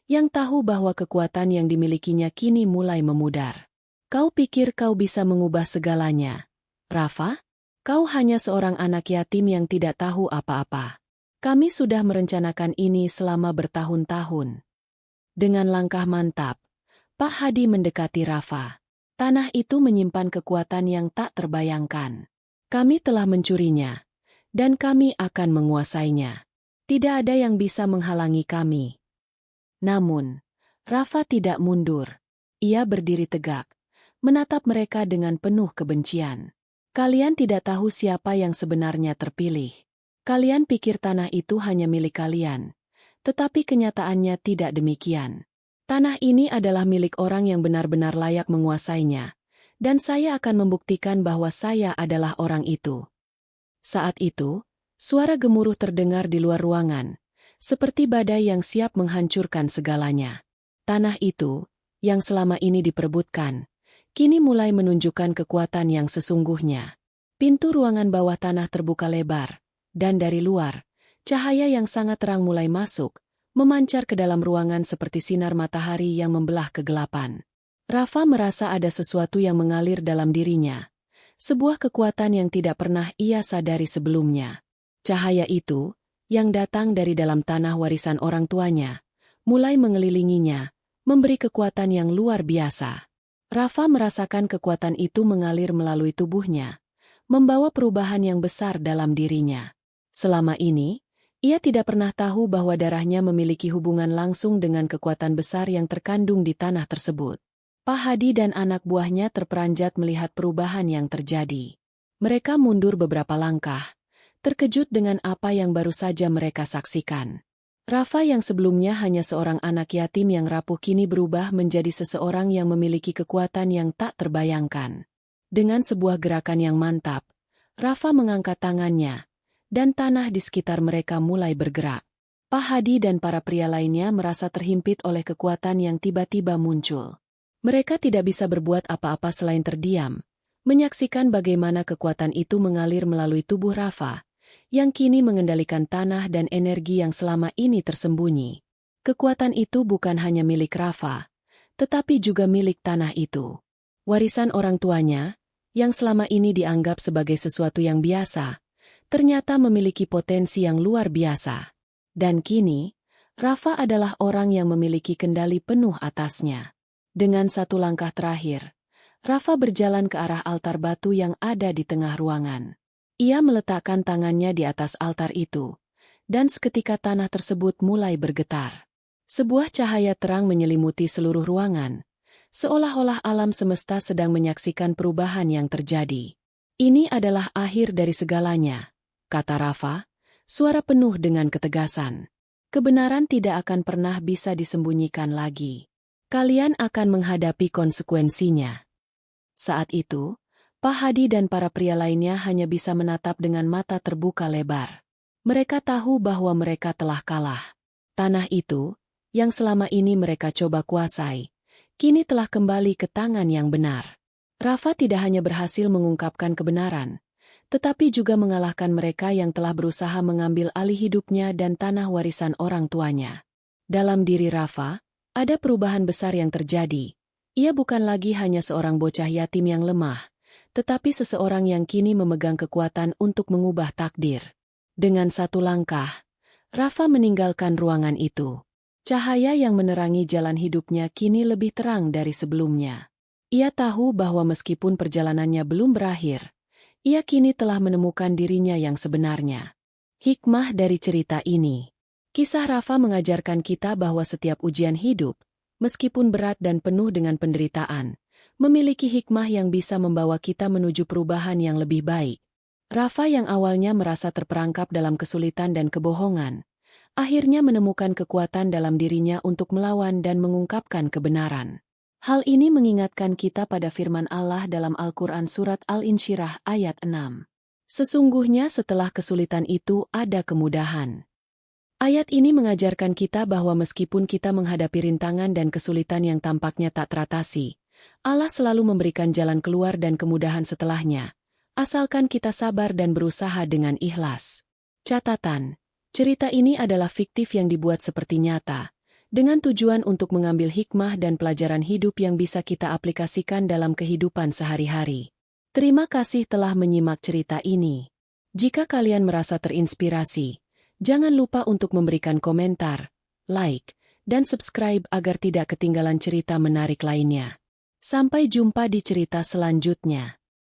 yang tahu bahwa kekuatan yang dimilikinya kini mulai memudar. "Kau pikir kau bisa mengubah segalanya, Rafa? Kau hanya seorang anak yatim yang tidak tahu apa-apa. Kami sudah merencanakan ini selama bertahun-tahun." Dengan langkah mantap, Pak Hadi mendekati Rafa. "Tanah itu menyimpan kekuatan yang tak terbayangkan. Kami telah mencurinya, dan kami akan menguasainya. Tidak ada yang bisa menghalangi kami." Namun, Rafa tidak mundur. Ia berdiri tegak, menatap mereka dengan penuh kebencian. "Kalian tidak tahu siapa yang sebenarnya terpilih. Kalian pikir tanah itu hanya milik kalian, tetapi kenyataannya tidak demikian. Tanah ini adalah milik orang yang benar-benar layak menguasainya, dan saya akan membuktikan bahwa saya adalah orang itu." Saat itu, suara gemuruh terdengar di luar ruangan, seperti badai yang siap menghancurkan segalanya. Tanah itu, yang selama ini diperebutkan, kini mulai menunjukkan kekuatan yang sesungguhnya. Pintu ruangan bawah tanah terbuka lebar, dan dari luar, cahaya yang sangat terang mulai masuk, memancar ke dalam ruangan seperti sinar matahari yang membelah kegelapan. Rafa merasa ada sesuatu yang mengalir dalam dirinya, sebuah kekuatan yang tidak pernah ia sadari sebelumnya. Cahaya itu, yang datang dari dalam tanah warisan orang tuanya, mulai mengelilinginya, memberi kekuatan yang luar biasa. Rafa merasakan kekuatan itu mengalir melalui tubuhnya, membawa perubahan yang besar dalam dirinya. Selama ini, ia tidak pernah tahu bahwa darahnya memiliki hubungan langsung dengan kekuatan besar yang terkandung di tanah tersebut. Pak Hadi dan anak buahnya terperanjat melihat perubahan yang terjadi. Mereka mundur beberapa langkah, terkejut dengan apa yang baru saja mereka saksikan. Rafa yang sebelumnya hanya seorang anak yatim yang rapuh kini berubah menjadi seseorang yang memiliki kekuatan yang tak terbayangkan. Dengan sebuah gerakan yang mantap, Rafa mengangkat tangannya, dan tanah di sekitar mereka mulai bergerak. Pak Hadi dan para pria lainnya merasa terhimpit oleh kekuatan yang tiba-tiba muncul. Mereka tidak bisa berbuat apa-apa selain terdiam, menyaksikan bagaimana kekuatan itu mengalir melalui tubuh Rafa, yang kini mengendalikan tanah dan energi yang selama ini tersembunyi. Kekuatan itu bukan hanya milik Rafa, tetapi juga milik tanah itu. Warisan orang tuanya, yang selama ini dianggap sebagai sesuatu yang biasa, ternyata memiliki potensi yang luar biasa. Dan kini, Rafa adalah orang yang memiliki kendali penuh atasnya. Dengan satu langkah terakhir, Rafa berjalan ke arah altar batu yang ada di tengah ruangan. Ia meletakkan tangannya di atas altar itu, dan seketika tanah tersebut mulai bergetar. Sebuah cahaya terang menyelimuti seluruh ruangan, seolah-olah alam semesta sedang menyaksikan perubahan yang terjadi. "Ini adalah akhir dari segalanya," kata Rafa, suara penuh dengan ketegasan. "Kebenaran tidak akan pernah bisa disembunyikan lagi. Kalian akan menghadapi konsekuensinya." Saat itu, Pak Hadi dan para pria lainnya hanya bisa menatap dengan mata terbuka lebar. Mereka tahu bahwa mereka telah kalah. Tanah itu, yang selama ini mereka coba kuasai, kini telah kembali ke tangan yang benar. Rafa tidak hanya berhasil mengungkapkan kebenaran, tetapi juga mengalahkan mereka yang telah berusaha mengambil alih hidupnya dan tanah warisan orang tuanya. Dalam diri Rafa, ada perubahan besar yang terjadi. Ia bukan lagi hanya seorang bocah yatim yang lemah, tetapi seseorang yang kini memegang kekuatan untuk mengubah takdir. Dengan satu langkah, Rafa meninggalkan ruangan itu. Cahaya yang menerangi jalan hidupnya kini lebih terang dari sebelumnya. Ia tahu bahwa meskipun perjalanannya belum berakhir, ia kini telah menemukan dirinya yang sebenarnya. Hikmah dari cerita ini. Kisah Rafa mengajarkan kita bahwa setiap ujian hidup, meskipun berat dan penuh dengan penderitaan, memiliki hikmah yang bisa membawa kita menuju perubahan yang lebih baik. Rafa yang awalnya merasa terperangkap dalam kesulitan dan kebohongan, akhirnya menemukan kekuatan dalam dirinya untuk melawan dan mengungkapkan kebenaran. Hal ini mengingatkan kita pada firman Allah dalam Al-Quran Surat Al-Insyirah ayat 6. Sesungguhnya setelah kesulitan itu ada kemudahan. Ayat ini mengajarkan kita bahwa meskipun kita menghadapi rintangan dan kesulitan yang tampaknya tak teratasi, Allah selalu memberikan jalan keluar dan kemudahan setelahnya, asalkan kita sabar dan berusaha dengan ikhlas. Catatan, cerita ini adalah fiktif yang dibuat seperti nyata, dengan tujuan untuk mengambil hikmah dan pelajaran hidup yang bisa kita aplikasikan dalam kehidupan sehari-hari. Terima kasih telah menyimak cerita ini. Jika kalian merasa terinspirasi, jangan lupa untuk memberikan komentar, like, dan subscribe agar tidak ketinggalan cerita menarik lainnya. Sampai jumpa di cerita selanjutnya.